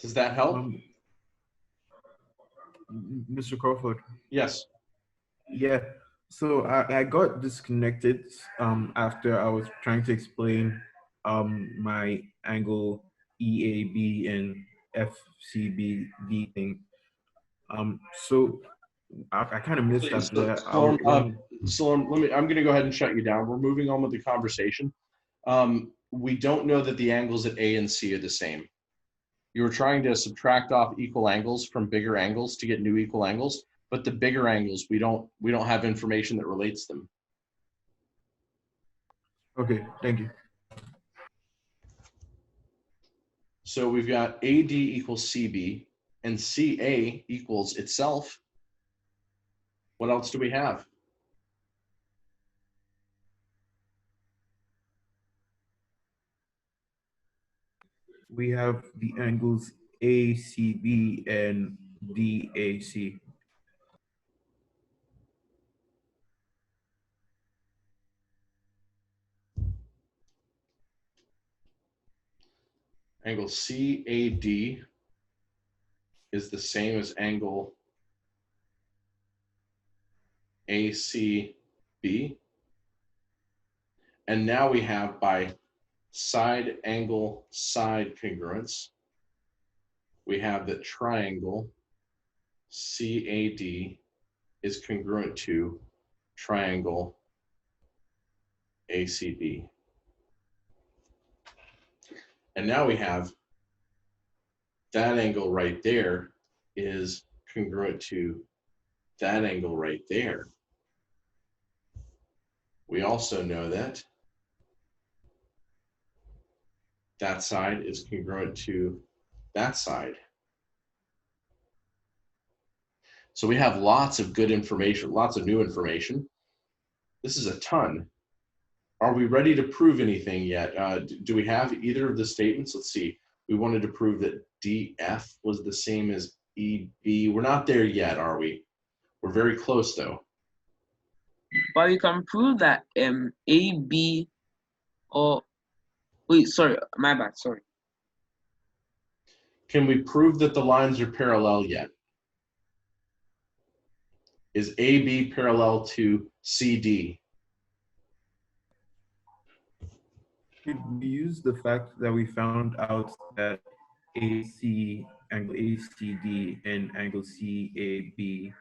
Does that help? Mr. Crawford. Yes. Yeah. So I got disconnected after I was trying to explain my angle EAB and FCBD thing. So I kind of missed that. So I'm going to go ahead and shut you down. We're moving on with the conversation. We don't know that the angles at A and C are the same. You were trying to subtract off equal angles from bigger angles to get new equal angles, but the bigger angles, we don't have information that relates them. Okay, thank you. So we've got AD equals CB and CA equals itself. What else do we have? We have the angles ACB and DAC. Angle CAD is the same as angle ACB. And now we have, by side angle side congruence, we have that triangle CAD is congruent to triangle ACB. And now we have that angle right there is congruent to that angle right there. We also know that that side is congruent to that side. So we have lots of good information, lots of new information. This is a ton. Are we ready to prove anything yet? Do we have either of the statements? Let's see. We wanted to prove that DF was the same as EB. We're not there yet, are we? We're very close though. But you can prove that AB or wait, sorry, my bad, sorry. Can we prove that the lines are parallel yet? Is AB parallel to CD? Could we use the fact that we found out that AC, angle ACD, and angle CAB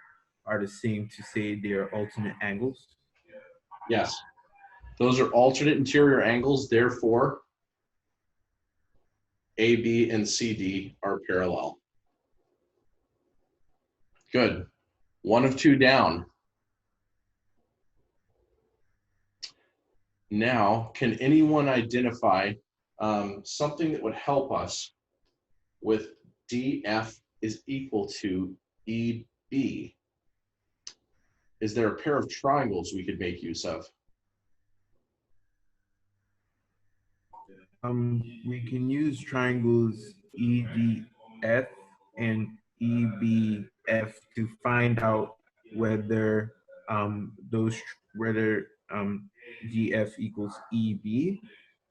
are the same to say they are alternate angles? Yes. Those are alternate interior angles, therefore AB and CD are parallel. Good. One of two down. Now, can anyone identify something that would help us with DF is equal to EB? Is there a pair of triangles we could make use of? We can use triangles EDF and EBF to find out whether DF equals EB.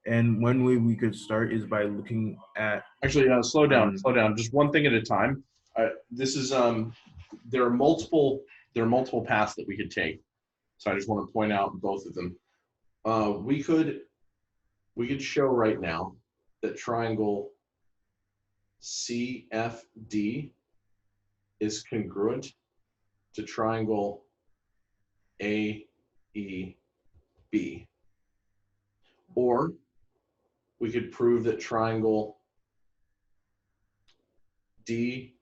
And one way we could start is by looking at. Actually, slow down. Just one thing at a time. This is there are multiple paths that we could take. So I just want to point out both of them. We could show right now that triangle CFD is congruent to triangle AEB. Or we could prove that triangle DEF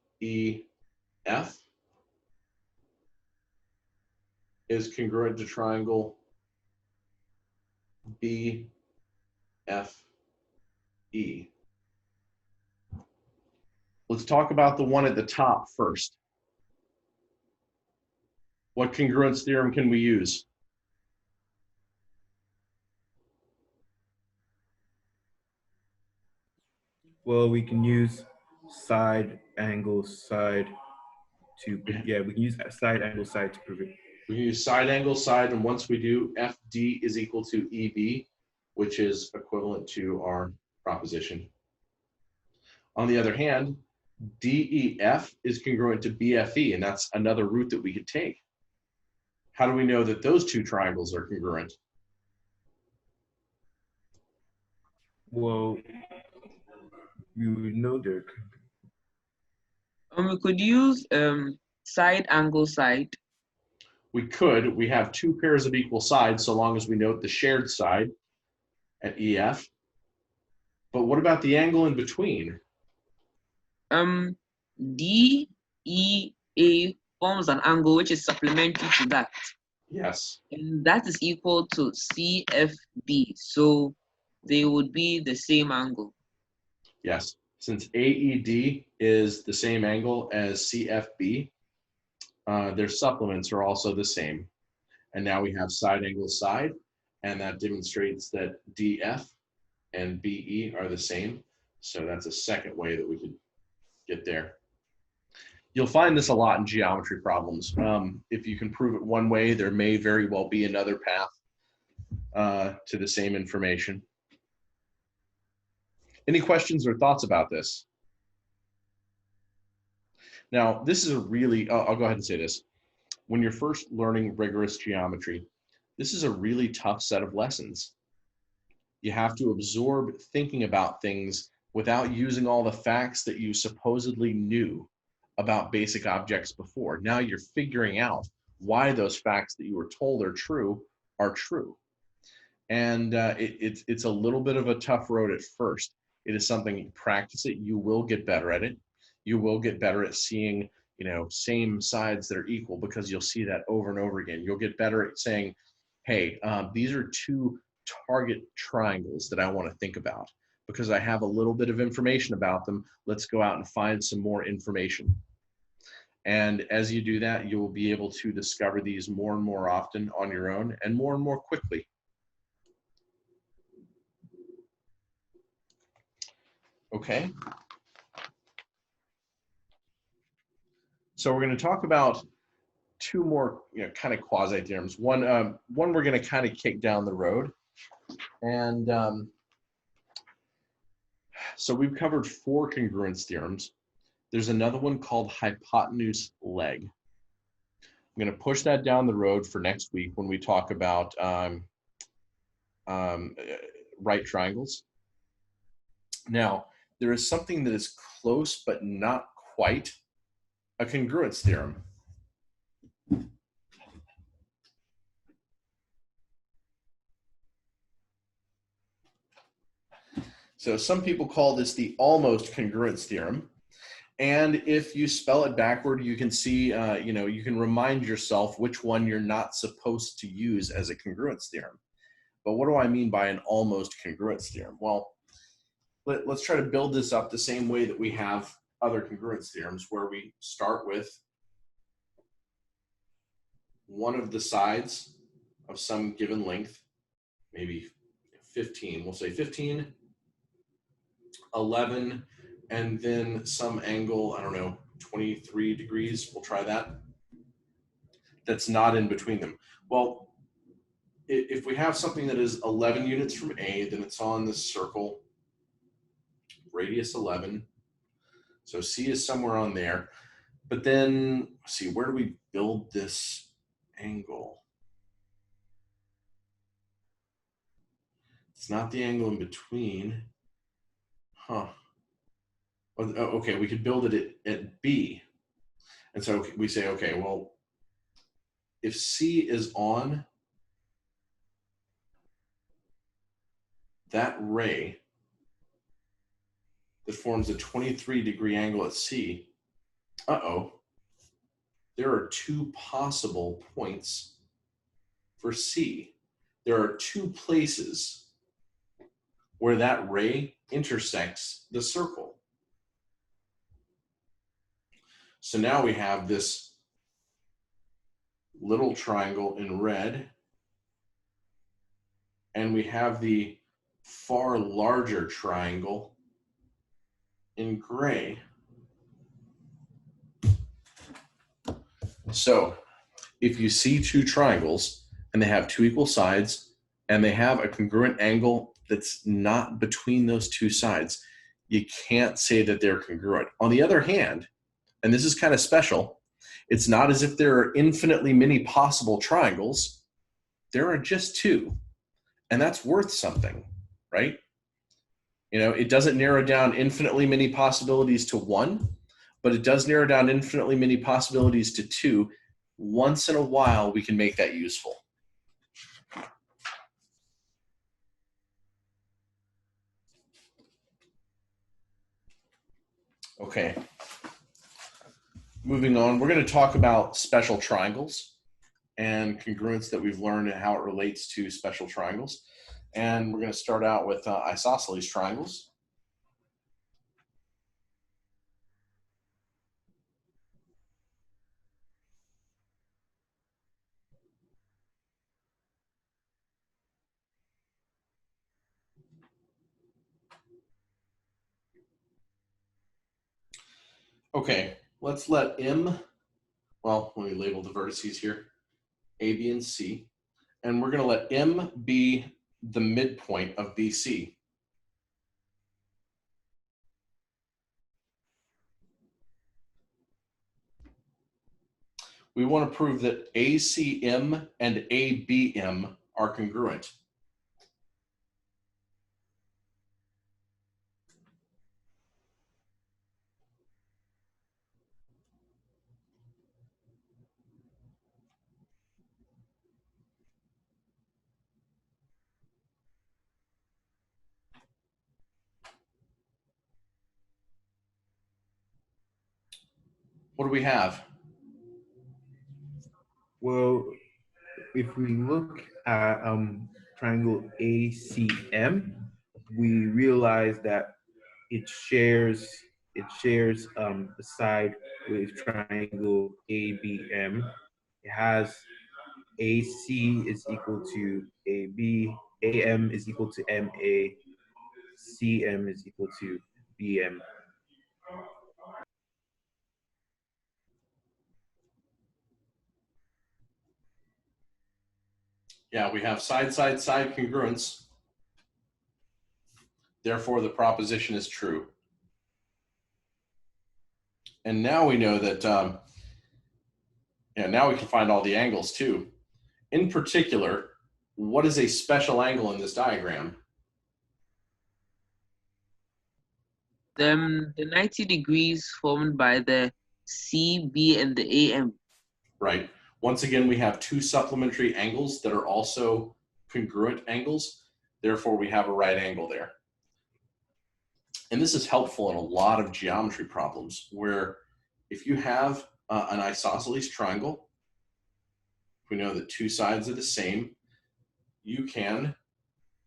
is congruent to triangle BFE. Let's talk about the one at the top first. What congruence theorem can we use? Well, we can use side angle side to, yeah, we can use side angle side to prove it. We can use side angle side, and once we do, FD is equal to EB, which is equivalent to our proposition. On the other hand, DEF is congruent to BFE, and that's another route that we could take. How do we know that those two triangles are congruent? Well, you know they're. We could use side angle side. We could. We have two pairs of equal sides, so long as we note the shared side at EF. But what about the angle in between? DEA forms an angle which is supplementary to that. Yes. And that is equal to CFB. So they would be the same angle. Yes. Since AED is the same angle as CFB, their supplements are also the same. And now we have side angle side, and that demonstrates that DF and BE are the same. So that's a second way that we could get there. You'll find this a lot in geometry problems. If you can prove it one way, there may very well be another path to the same information. Any questions or thoughts about this? Now, this is a really, I'll go ahead and say this. When you're first learning rigorous geometry, this is a really tough set of lessons. You have to absorb thinking about things without using all the facts that you supposedly knew about basic objects before. Now you're figuring out why those facts that you were told are true. And it's a little bit of a tough road at first. It is something, you practice it, you will get better at it. You will get better at seeing, same sides that are equal, because you'll see that over and over again. You'll get better at saying, hey, these are two target triangles that I want to think about. Because I have a little bit of information about them, let's go out and find some more information. And as you do that, you will be able to discover these more and more often on your own and more quickly. Okay. So we're going to talk about two more, kind of quasi-theorems. One we're going to kind of kick down the road. And so we've covered 4 congruence theorems. There's another one called hypotenuse leg. I'm going to push that down the road for next week when we talk about right triangles. Now, there is something that is close but not quite a congruence theorem. So some people call this the almost congruence theorem. And if you spell it backward, you can see, you can remind yourself which one you're not supposed to use as a congruence theorem. But what do I mean by an almost congruence theorem? Well, let's try to build this up the same way that we have other congruence theorems, where we start with one of the sides of some given length, maybe 15. We'll say 15, 11, and then some angle, I don't know, 23 degrees. We'll try that. That's not in between them. Well, if we have something that is 11 units from A, then it's on this circle, radius 11. So C is somewhere on there. But then, let's see, where do we build this angle? It's not the angle in between. Huh. Okay, we could build it at B. And so we say, okay, well, if C is on that ray that forms a 23-degree angle at C, there are two possible points for C. There are two places where that ray intersects the circle. So now we have this little triangle in red, and we have the far larger triangle in gray. So if you see two triangles and they have two equal sides and they have a congruent angle that's not between those two sides, you can't say that they're congruent. On the other hand, and this is kind of special, it's not as if there are infinitely many possible triangles. There are just two, and that's worth something, right? You know, it doesn't narrow down infinitely many possibilities to one, but it does narrow down infinitely many possibilities to two. Once in a while, we can make that useful. Okay. Moving on, we're going to talk about special triangles and congruence that we've learned and how it relates to special triangles. And we're going to start out with isosceles triangles. Okay, let's let M, well, let me label the vertices here, A, B, and C. And we're going to let M be the midpoint of BC. We want to prove that ACM and ABM are congruent. What do we have? Well, if we look at triangle ACM, we realize that it shares a side with triangle ABM. It has AC is equal to AB, AM is equal to MA, CM is equal to BM. Yeah, we have side, side, side congruence. Therefore, the proposition is true. And now we know that, now we can find all the angles too. In particular, what is a special angle in this diagram? The 90 degrees formed by the C, B, and the AM. Right. Once again, we have two supplementary angles that are also congruent angles. Therefore, we have a right angle there. And this is helpful in a lot of geometry problems where if you have an isosceles triangle, we know that two sides are the same, you can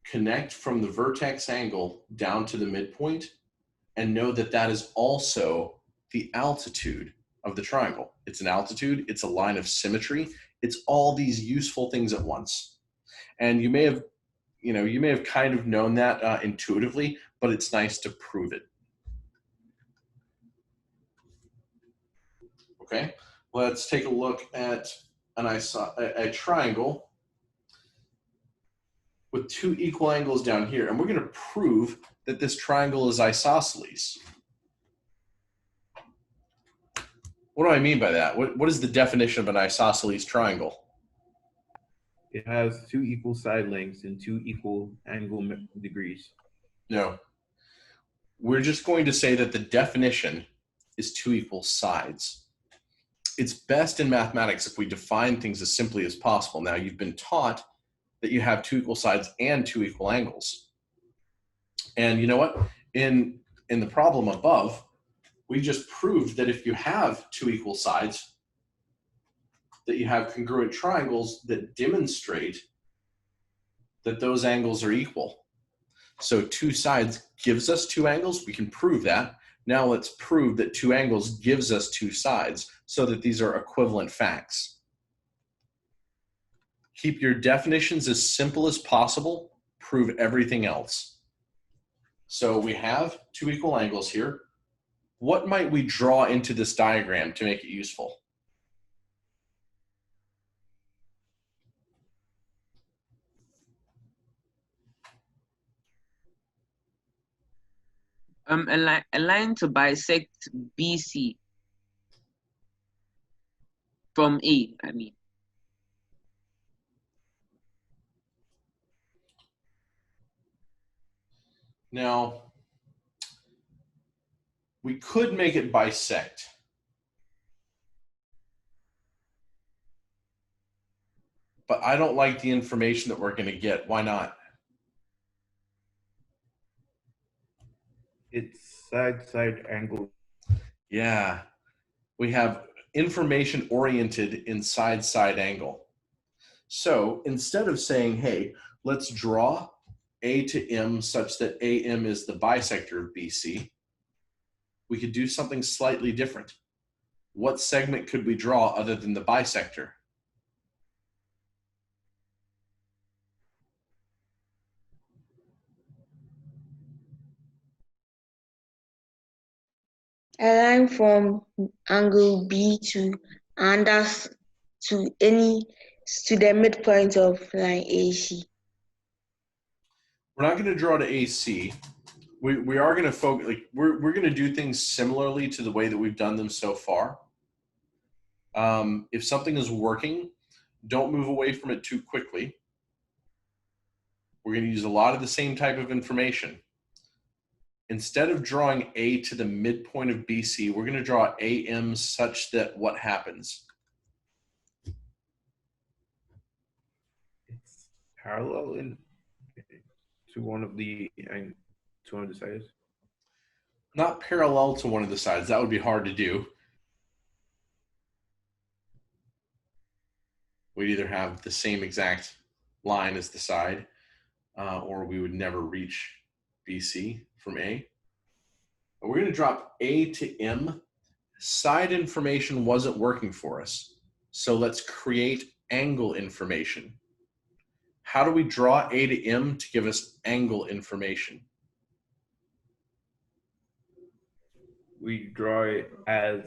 connect from the vertex angle down to the midpoint and know that that is also the altitude of the triangle. It's an altitude, it's a line of symmetry, it's all these useful things at once. And you may have kind of known that intuitively, but it's nice to prove it. Okay, let's take a look at a triangle with two equal angles down here, and we're going to prove that this triangle is isosceles. What do I mean by that? What is the definition of an isosceles triangle? It has two equal side lengths and two equal angle degrees. No. We're just going to say that the definition is two equal sides. It's best in mathematics if we define things as simply as possible. Now, you've been taught that you have two equal sides and two equal angles. And you know what? In the problem above, we just proved that if you have two equal sides, that you have congruent triangles that demonstrate that those angles are equal. So two sides gives us two angles. We can prove that. Now let's prove that two angles gives us two sides so that these are equivalent facts. Keep your definitions as simple as possible. Prove everything else. So we have two equal angles here. What might we draw into this diagram to make it useful? A line to bisect BC from A, I mean. Now, we could make it bisect. But I don't like the information that we're going to get. Why not? It's side angle. Yeah, we have information oriented in side angle. So instead of saying, hey, let's draw A to M such that AM is the bisector of BC, we could do something slightly different. What segment could we draw other than the bisector? A line from angle B to the midpoint of line AC. We're not going to draw to AC. We are going to focus, like we're going to do things similarly to the way that we've done them so far. If something is working, don't move away from it too quickly. We're going to use a lot of the same type of information. Instead of drawing A to the midpoint of BC, we're going to draw AM such that what happens? It's parallel to one of the sides. Not parallel to one of the sides. That would be hard to do. We'd either have the same exact line as the side, or we would never reach BC from A. But we're going to drop A to M. Side information wasn't working for us. So let's create angle information. How do we draw A to M to give us angle information? We draw it as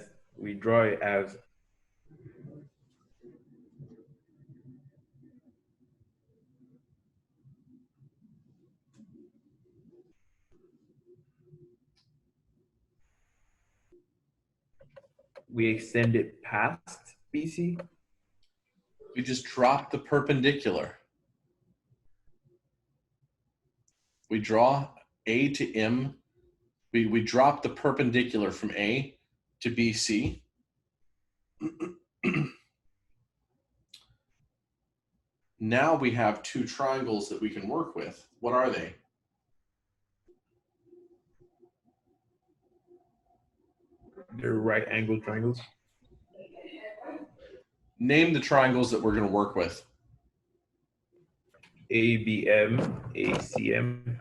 we extend it past BC. We just drop the perpendicular. We draw A to M We drop the perpendicular from A to BC. Now we have two triangles that we can work with. What are they? They're right angle triangles. Name the triangles that we're going to work with. ABM, ACM.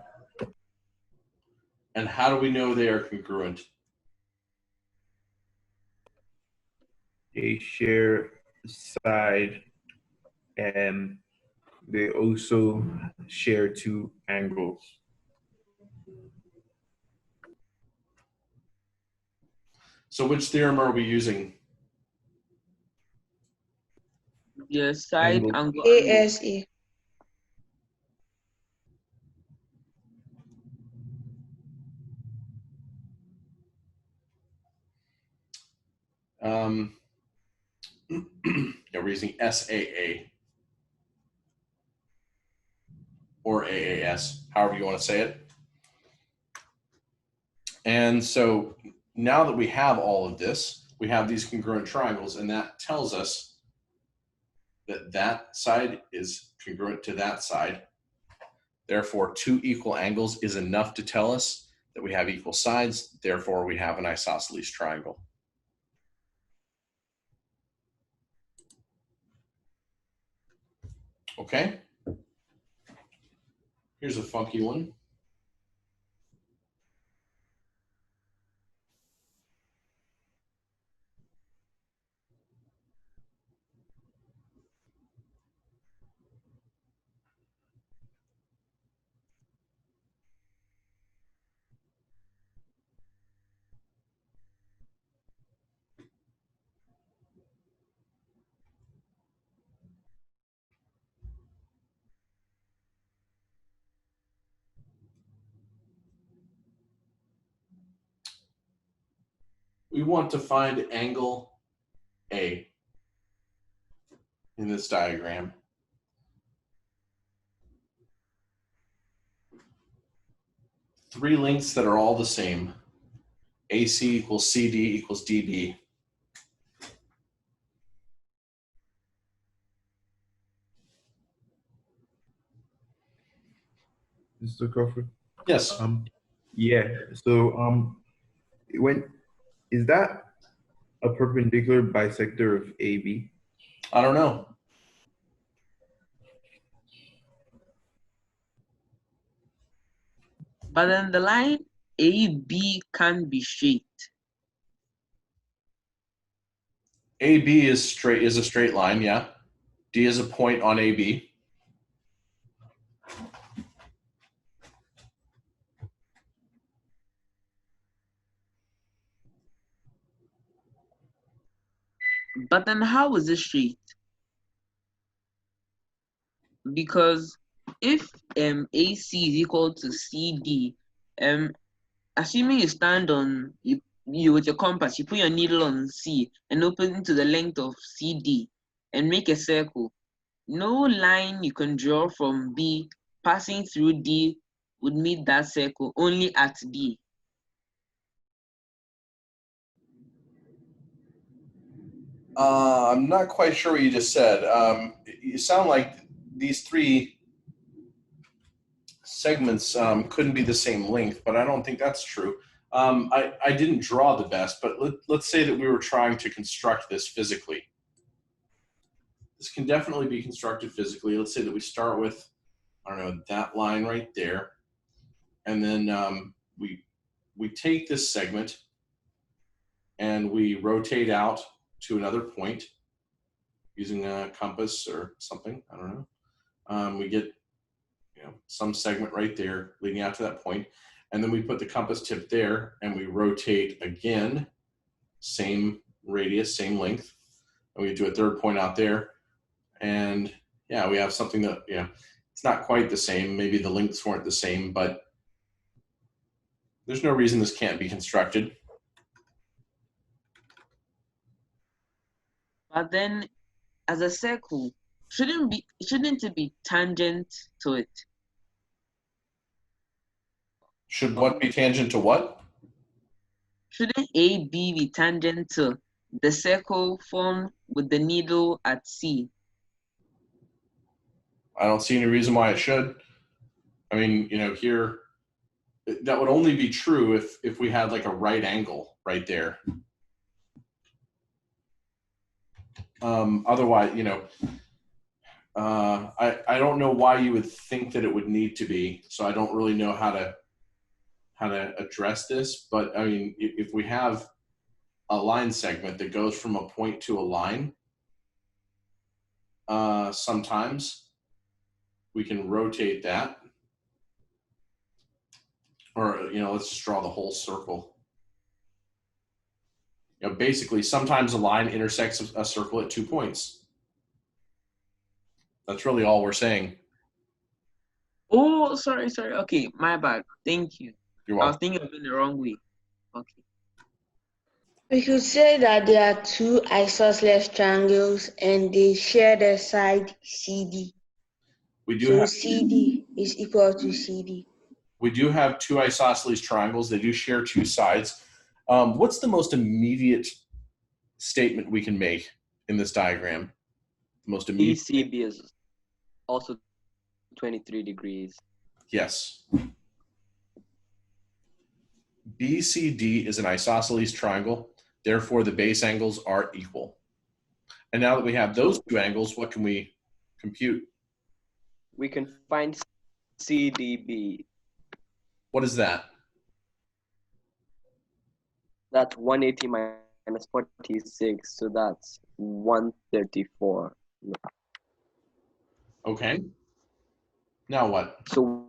And how do we know they are congruent? They share side and they also share two angles. So which theorem are we using? The side Angle. angle. ASE. Yeah, we're using SAA or AAS, however you want to say it. And so now that we have all of this, we have these congruent triangles, and that tells us that that side is congruent to that side. Therefore, two equal angles is enough to tell us that we have equal sides. Therefore, we have an isosceles triangle. Okay. Here's a funky one. We want to find angle A in this diagram. Three lengths that are all the same. AC equals CD equals DB. Mr. Crawford? Yes. Yeah. So when is that a perpendicular bisector of AB? I don't know. But then the line AB can't be straight. AB is a straight line, yeah. D is a point on AB. But then how is it straight? Because if AC is equal to CD, assuming you stand on you with your compass, you put your needle on C and open it to the length of CD and make a circle. No line you can draw from B passing through D would meet that circle, only at D. I'm not quite sure what you just said. You sound like these three segments couldn't be the same length, but I don't think that's true. I didn't draw the best, but let's say that we were trying to construct this physically. This can definitely be constructed physically. Let's say that we start with, I don't know, that line right there. And then we take this segment and we rotate out to another point using a compass or something, I don't know. We get some segment right there leading out to that point. And then we put the compass tip there and we rotate again, same radius, same length. And we do a third point out there. And yeah, we have something that, it's not quite the same. Maybe the lengths weren't the same, but there's no reason this can't be constructed. But then as a circle, shouldn't it be tangent to it? Should what be tangent to what? shouldn't AB be tangent to the circle formed with the needle at C? I don't see any reason why it should. I mean, here, that would only be true if we had like a right angle right there. Otherwise, I don't know why you would think that it would need to be. So I don't really know how to address this. But I mean, if we have a line segment that goes from a point to a line, sometimes we can rotate that. Or, let's just draw the whole circle. Basically, sometimes a line intersects a circle at 2 points. That's really all we're saying. Oh, sorry. Okay, my bad. Thank you. You're I was welcome. thinking of it the wrong way. Okay. We could say that there are two isosceles triangles and they share the side CD. We do So have CD is equal to CD. We do have two isosceles triangles. They do share two sides. What's the most immediate statement we can make in this diagram? The most immediate. ECB is also 23 degrees. Yes. BCD is an isosceles triangle. Therefore, the base angles are equal. And now that we have those two angles, what can we compute? We can find CDB. What is that? That's 180 minus 46, so that's 134. Okay. Now what? So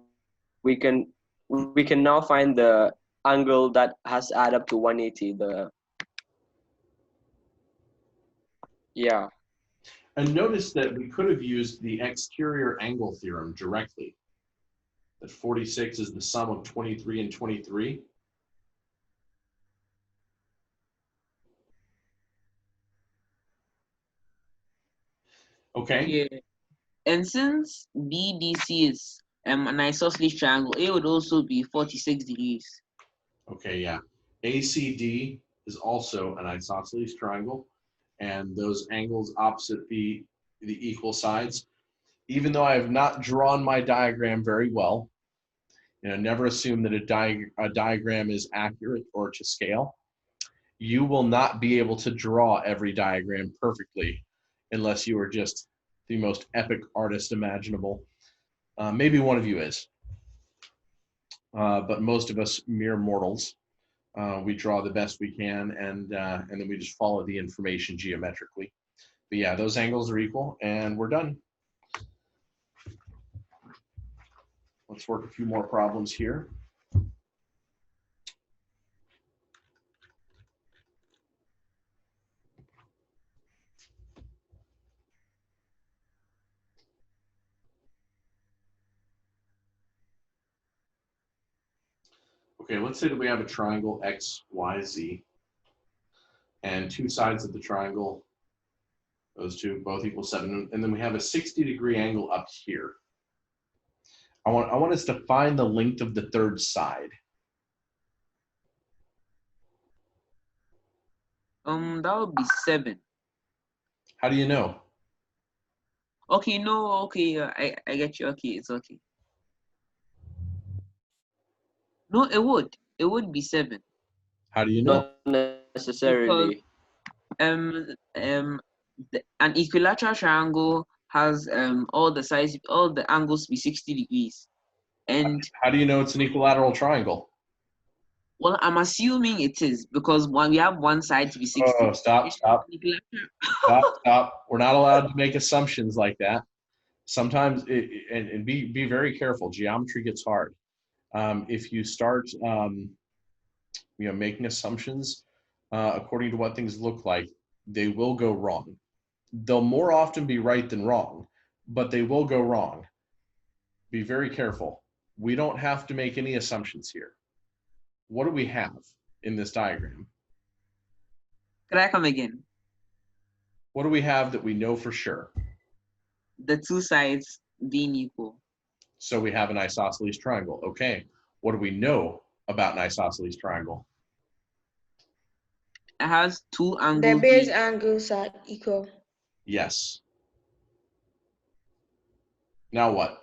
we can now find the angle that has to add up to 180. Yeah. And notice that we could have used the exterior angle theorem directly. That 46 is the sum of 23 and 23. Okay. Yeah. And since BDC is an isosceles triangle, it would also be 46 degrees. Okay, yeah. ACD is also an isosceles triangle, and those angles opposite the equal sides. Even though I have not drawn my diagram very well, never assume that a diagram is accurate or to scale. You will not be able to draw every diagram perfectly unless you are just the most epic artist imaginable. Maybe one of you is, but most of us mere mortals, we draw the best we can, and then we just follow the information geometrically. But yeah, those angles are equal, and we're done. Let's work a few more problems here. Okay, let's say that we have a triangle X, Y, Z, and two sides of the triangle, those two both equal 7, and then we have a 60-degree angle up here. I want us to find the length of the third side. That would be 7. How do you know? Okay, no, okay, I get you. Okay, it's okay. No, it would be 7. How do you know? Not necessarily. Because an equilateral triangle has all the angles be 60 degrees. And How do you know it's an equilateral triangle? well, I'm assuming it is because we have one side to be 60. Oh, stop. We're not allowed to make assumptions like that. Sometimes, and be very careful. Geometry gets hard. If you start, making assumptions according to what things look like, they will go wrong. They'll more often be right than wrong, but they will go wrong. Be very careful. We don't have to make any assumptions here. What do we have in this diagram? Could I come again? What do we have that we know for sure? The two sides being equal. So we have an isosceles triangle. Okay. What do we know about an isosceles triangle? has two The angles. base angles are equal. Yes. Now what?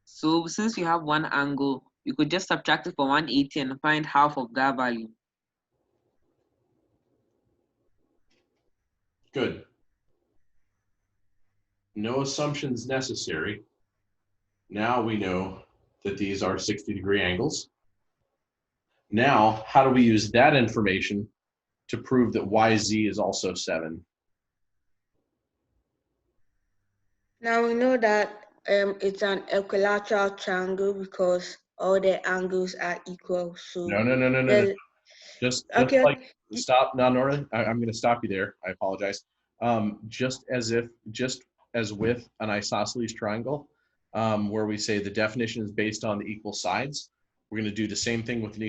So since we have one angle, we could just subtract it from 180 and find half of that value. Good. No assumptions necessary. Now we know that these are 60-degree angles. Now, how do we use that information to prove that YZ is also 7? Now we know that it's an equilateral triangle because all the angles are equal. So No. Just okay. like stop. No, Nora, I'm going to stop you there. I apologize. Just as with an isosceles triangle, where we say the definition is based on the equal sides, we're going to do the same thing with an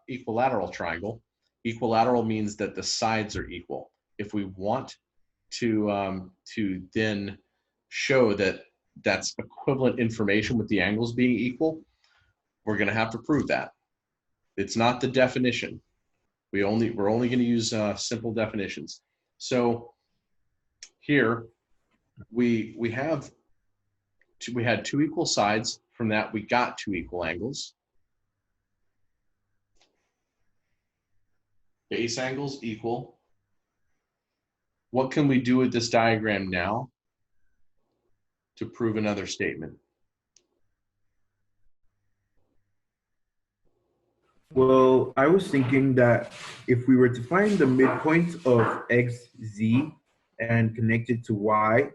equilateral triangle. Equilateral means that the sides are equal. If we want to then show that that's equivalent information with the angles being equal, we're going to have to prove that. It's not the definition. We're only going to use simple definitions. So here we had two equal sides. From that, we got two equal angles. Base angles equal. What can we do with this diagram now to prove another statement? Well, I was thinking that if we were to find the midpoint of xz and connect it to y,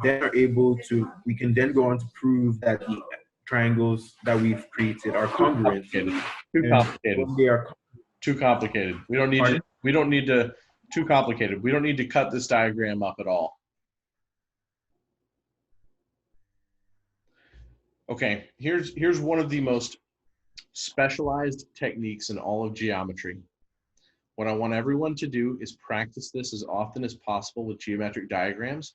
then we can then go on to prove that the triangles that we've created are congruent. Too complicated. They are too complicated. We don't need to too complicated. We don't need to cut this diagram up at all. Okay, here's one of the most specialized techniques in all of geometry. What I want everyone to do is practice this as often as possible with geometric diagrams.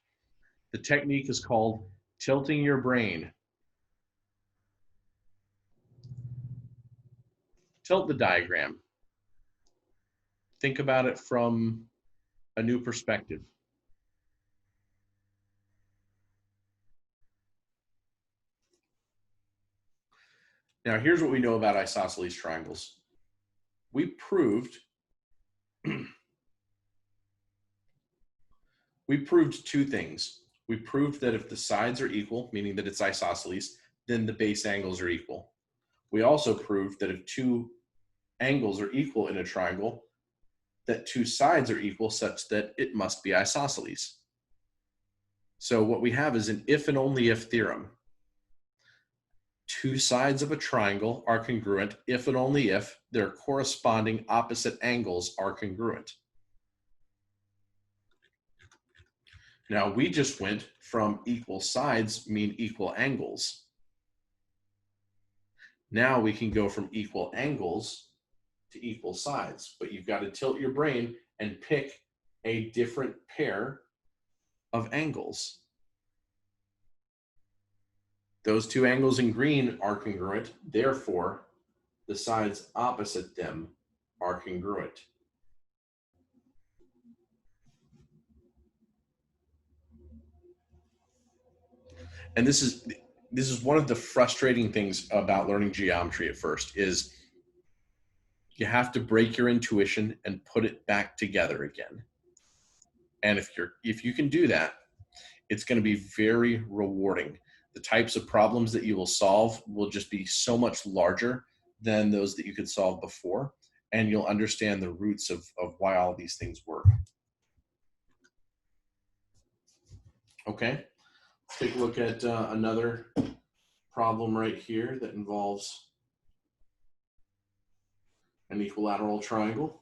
The technique is called tilting your brain. Tilt the diagram. Think about it from a new perspective. Now, here's what we know about isosceles triangles. We proved two things. We proved that if the sides are equal, meaning that it's isosceles, then the base angles are equal. We also proved that if two angles are equal in a triangle, that two sides are equal such that it must be isosceles. So what we have is an if and only if theorem. Two sides of a triangle are congruent if and only if their corresponding opposite angles are congruent. Now we just went from equal sides mean equal angles. Now we can go from equal angles to equal sides, but you've got to tilt your brain and pick a different pair of angles. Those two angles in green are congruent, therefore the sides opposite them are congruent. And this is one of the frustrating things about learning geometry at first is you have to break your intuition and put it back together again. And if you can do that, it's going to be very rewarding. The types of problems that you will solve will just be so much larger than those that you could solve before, and you'll understand the roots of why all these things work. Okay, let's take a look at another problem right here that involves an equilateral triangle.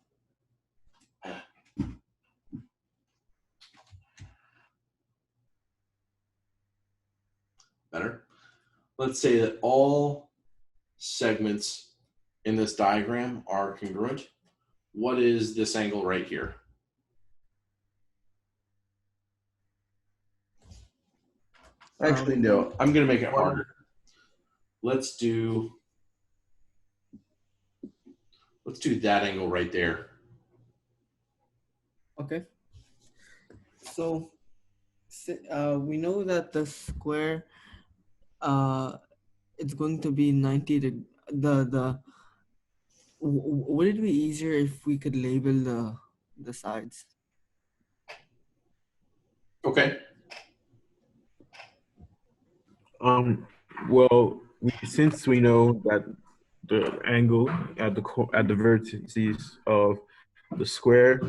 Better. Let's say that all segments in this diagram are congruent. What is this angle right here? Actually, no, I'm going to make it harder. Let's do Let's do that angle right there. Okay. So we know that the square it's going to be 90 would it be easier if we could label the sides? Okay. Well, since we know that the angle at the vertices of the square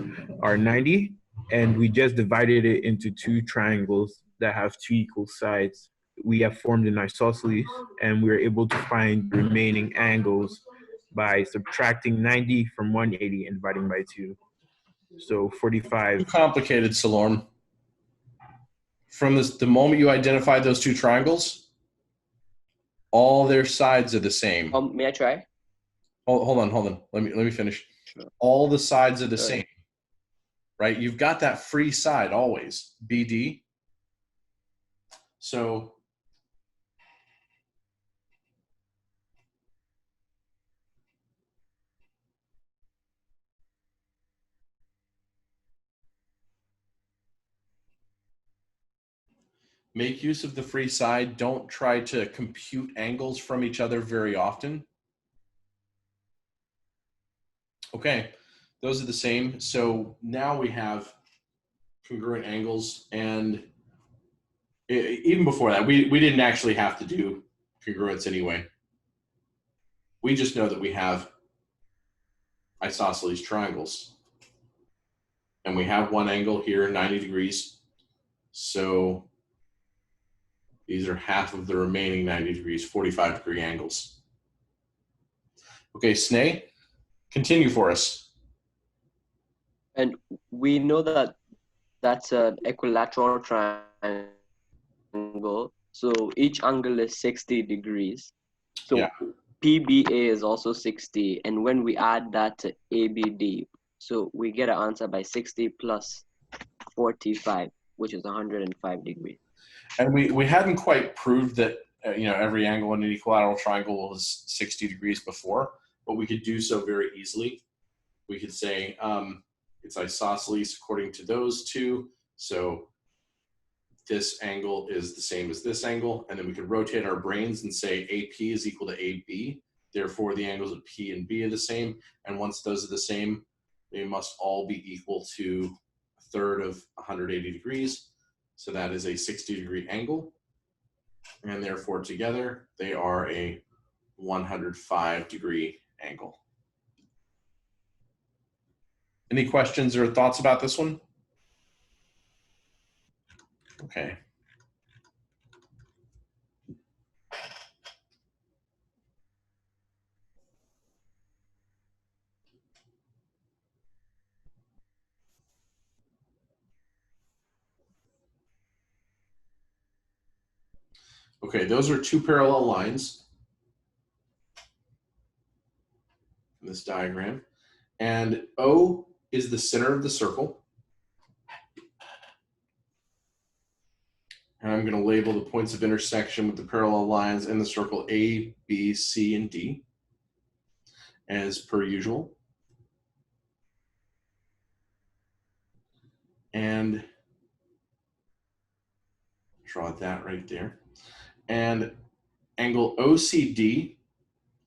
are 90, and we just divided it into two triangles that have two equal sides, we have formed an isosceles, and we're able to find the remaining angles by subtracting 90 from 180 and dividing by 2. So 45. Too complicated, Salorn. From the moment you identify those two triangles, all their sides are the same. May I try? Hold on. Let me finish. Sure. All the sides are the Sure. same, right? You've got that free side always, BD. So make use of the free side. Don't try to compute angles from each other very often. Okay, those are the same. So now we have congruent angles, and even before that, we didn't actually have to do congruence anyway. We just know that we have isosceles triangles. And we have one angle here, 90 degrees. So these are half of the remaining 90 degrees, 45-degree angles. Okay, Sneh, continue for us. And we know that that's an equilateral triangle. So each angle is 60 degrees. So Yeah. PBA is also 60. And when we add that to ABD, so we get an answer by 60 plus 45, which is 105 degrees. And we hadn't quite proved that every angle in an equilateral triangle was 60 degrees before, but we could do so very easily. We could say it's isosceles according to those two. So this angle is the same as this angle, and then we could rotate our brains and say AP is equal to AB. Therefore, the angles of P and B are the same. And once those are the same, they must all be equal to a third of 180 degrees. So that is a 60-degree angle. And therefore, together, they are a 105-degree angle. Any questions or thoughts about this one? Okay. Okay, those are two parallel lines in this diagram. And O is the center of the circle. And I'm going to label the points of intersection with the parallel lines in the circle A, B, C, and D, as per usual. And draw that right there. And angle OCD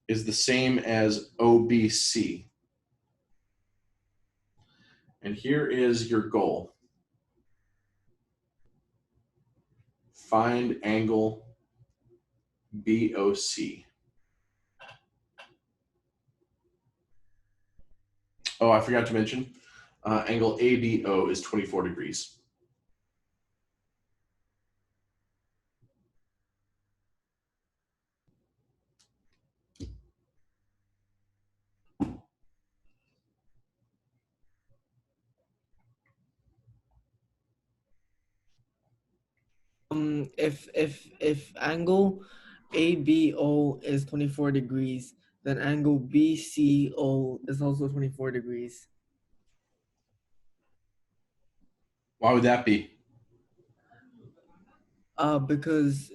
is the same as OBC. And here is your goal. Find angle BOC. Oh, I forgot to mention, angle ABO is 24 degrees. If angle ABO is 24 degrees, then angle BCO is also 24 degrees. Why would that be? Because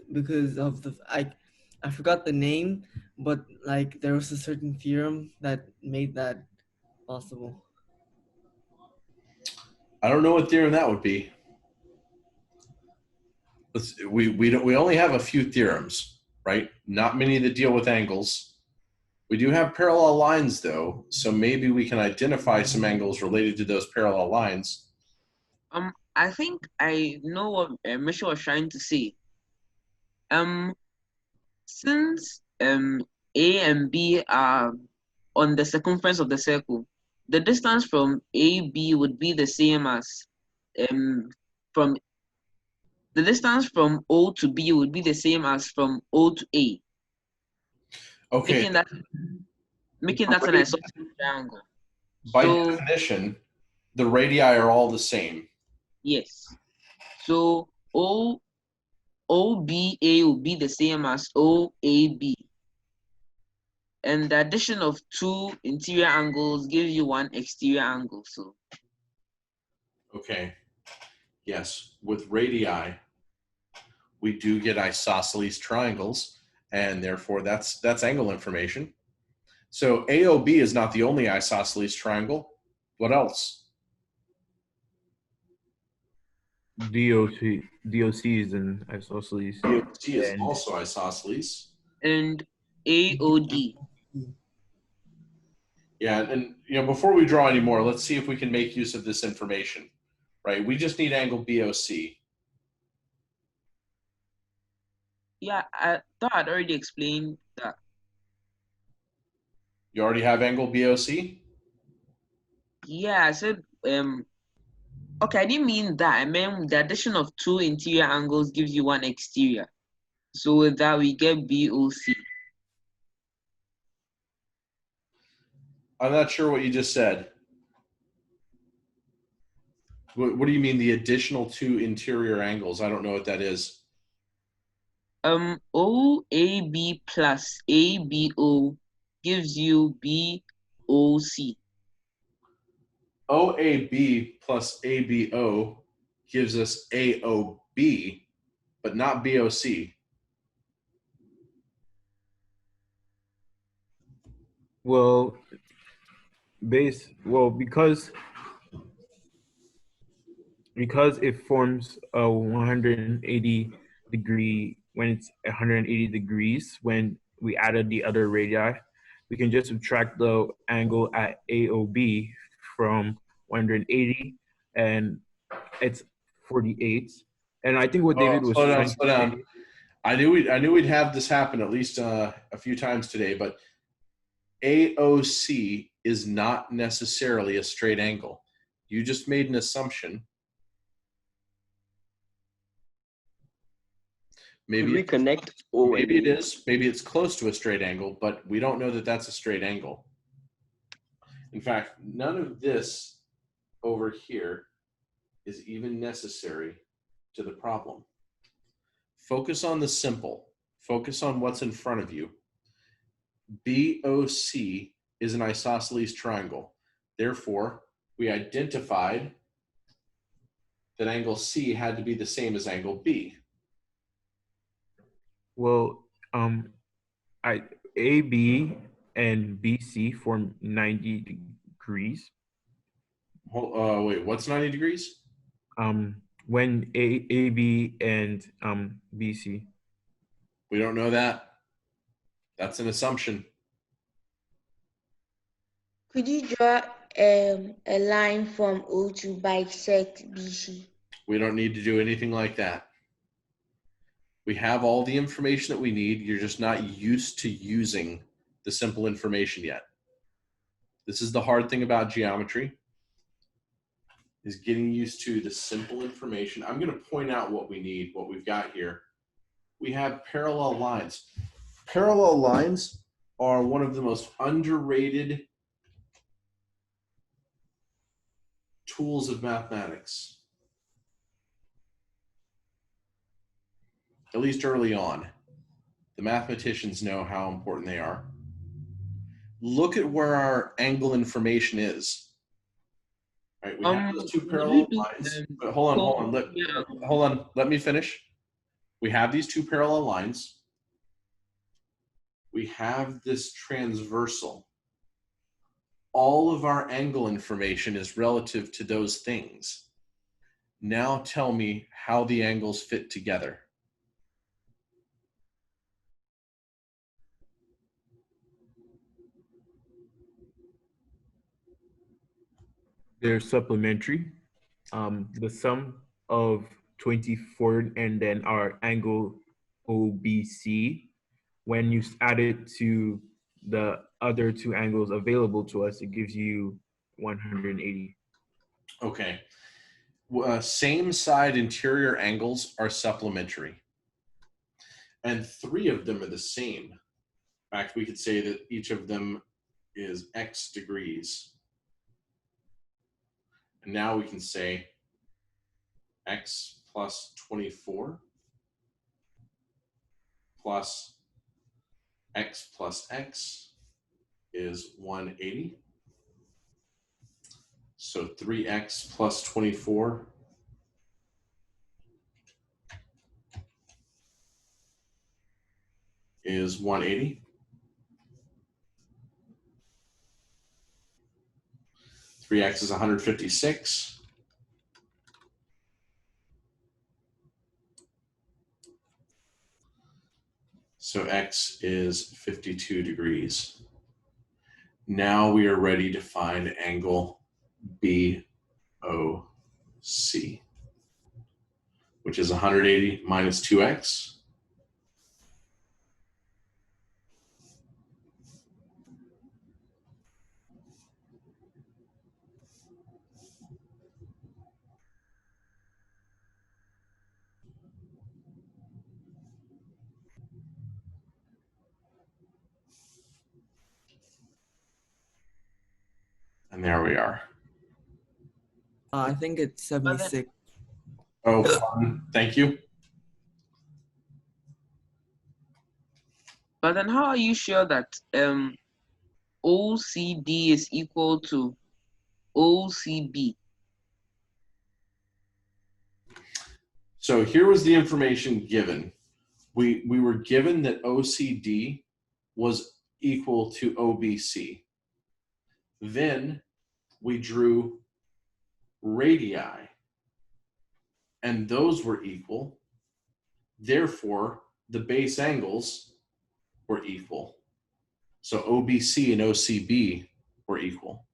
of I forgot the name, but like there was a certain theorem that made that possible. I don't know what theorem that would be. We only have a few theorems, right? Not many that deal with angles. We do have parallel lines though, so maybe we can identify some angles related to those parallel lines. I think I know what Michelle was trying to say. Since A and B are on the circumference of the circle, the distance from AB would be the same as from the distance from O to B would be the same as from O to A. Okay. Making that an isosceles triangle. By definition, the radii are all the same. Yes. So OBA will be the same as OAB. And the addition of two interior angles gives you one exterior angle. So okay. Yes, with radii, we do get isosceles triangles, and therefore that's angle information. So AOB is not the only isosceles triangle. What else? DOC is an isosceles. DOC is also isosceles. And AOD. Yeah, and before we draw any more, let's see if we can make use of this information. Right? We just need angle BOC. Yeah, I thought I'd already explained that. You already have angle BOC? Yeah, I said okay, I didn't mean that. I meant the addition of two interior angles gives you one exterior. So with that we get BOC. I'm not sure what you just said. What do you mean the additional two interior angles? I don't know what that is. OAB plus ABO gives you BOC. OAB plus ABO gives us AOB, but not BOC. Well, because it forms a 180 degree when it's 180 degrees when we added the other radii, we can just subtract the angle at AOB from 180 and it's 48. And I think what David was trying to slow down. I knew we'd have this happen at least a few times today, but AOC is not necessarily a straight angle. You just made an assumption. Maybe we connect O. Maybe it is. Maybe it's close to a straight angle, but we don't know that that's a straight angle. In fact, none of this over here is even necessary to the problem. Focus on the simple. Focus on what's in front of you. BOC is an isosceles triangle. Therefore, we identified that angle C had to be the same as angle B. Well, AB and BC form 90 degrees. Wait, what's 90 degrees? When AB and BC. We don't know that. That's an assumption. Could you draw a line from O to bisect BC? We don't need to do anything like that. We have all the information that we need. You're just not used to using the simple information yet. This is the hard thing about geometry, is getting used to the simple information. I'm going to point out what we need, what we've got here. We have parallel lines. Parallel lines are one of the most underrated tools of mathematics. At least early on. The mathematicians know how important they are. Look at where our angle information is. Right, we have those two parallel lines. But hold on. Let me finish. We have these two parallel lines. we have this transversal. All of our angle information is relative to those things. Now tell me how the angles fit together. They're supplementary. The sum of 24 and then our angle OBC, when you add it to the other two angles available to us, it gives you 180. Okay. Same side interior angles are supplementary. And 3 of them are the same. In fact, we could say that each of them is x degrees. And now we can say x plus 24 plus x is 180. So 3x plus 24 is 180. 3x is 156. So x is 52 degrees. Now we are ready to find angle BOC, which is 180 minus 2x. And there we are. I think it's 76. Oh, fun. Thank you. But then how are you sure that OCD is equal to OCB? So here was the information given. We were given that OCD was equal to OBC. Then we drew radii, and those were equal. Therefore, the base angles were equal. So OBC and OCB were equal.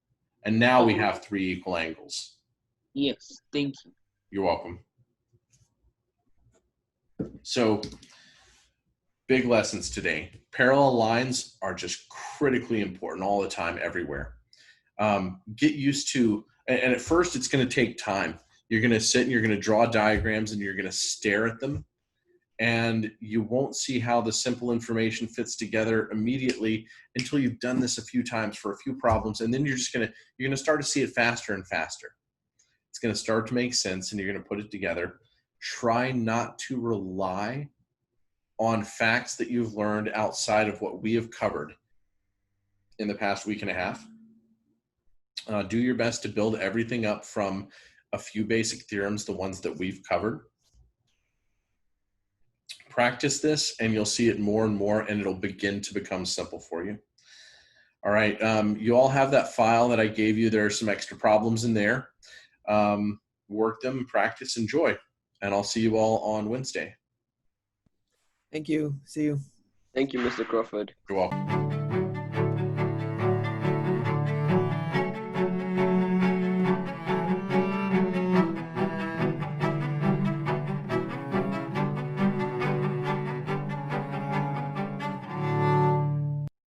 And now we have 3 equal angles. Yes, thank you. You're welcome. So, big lessons today. Parallel lines are just critically important all the time, everywhere. Get used to, and at first it's going to take time. You're going to sit and you're going to draw diagrams and you're going to stare at them, and you won't see how the simple information fits together immediately until you've done this a few times for a few problems, and then you're going to start to see it faster and faster. It's going to start to make sense, and you're going to put it together. Try not to rely on facts that you've learned outside of what we have covered in the past week and a half. Do your best to build everything up from a few basic theorems, the ones that we've covered. Practice this and you'll see it more and more, and it'll begin to become simple for you. All right, you all have that file that I gave you. There are some extra problems in there. Work them, practice, enjoy, and I'll see you all on Wednesday. Thank you. See you. Thank you, Mr. Crawford. You're welcome.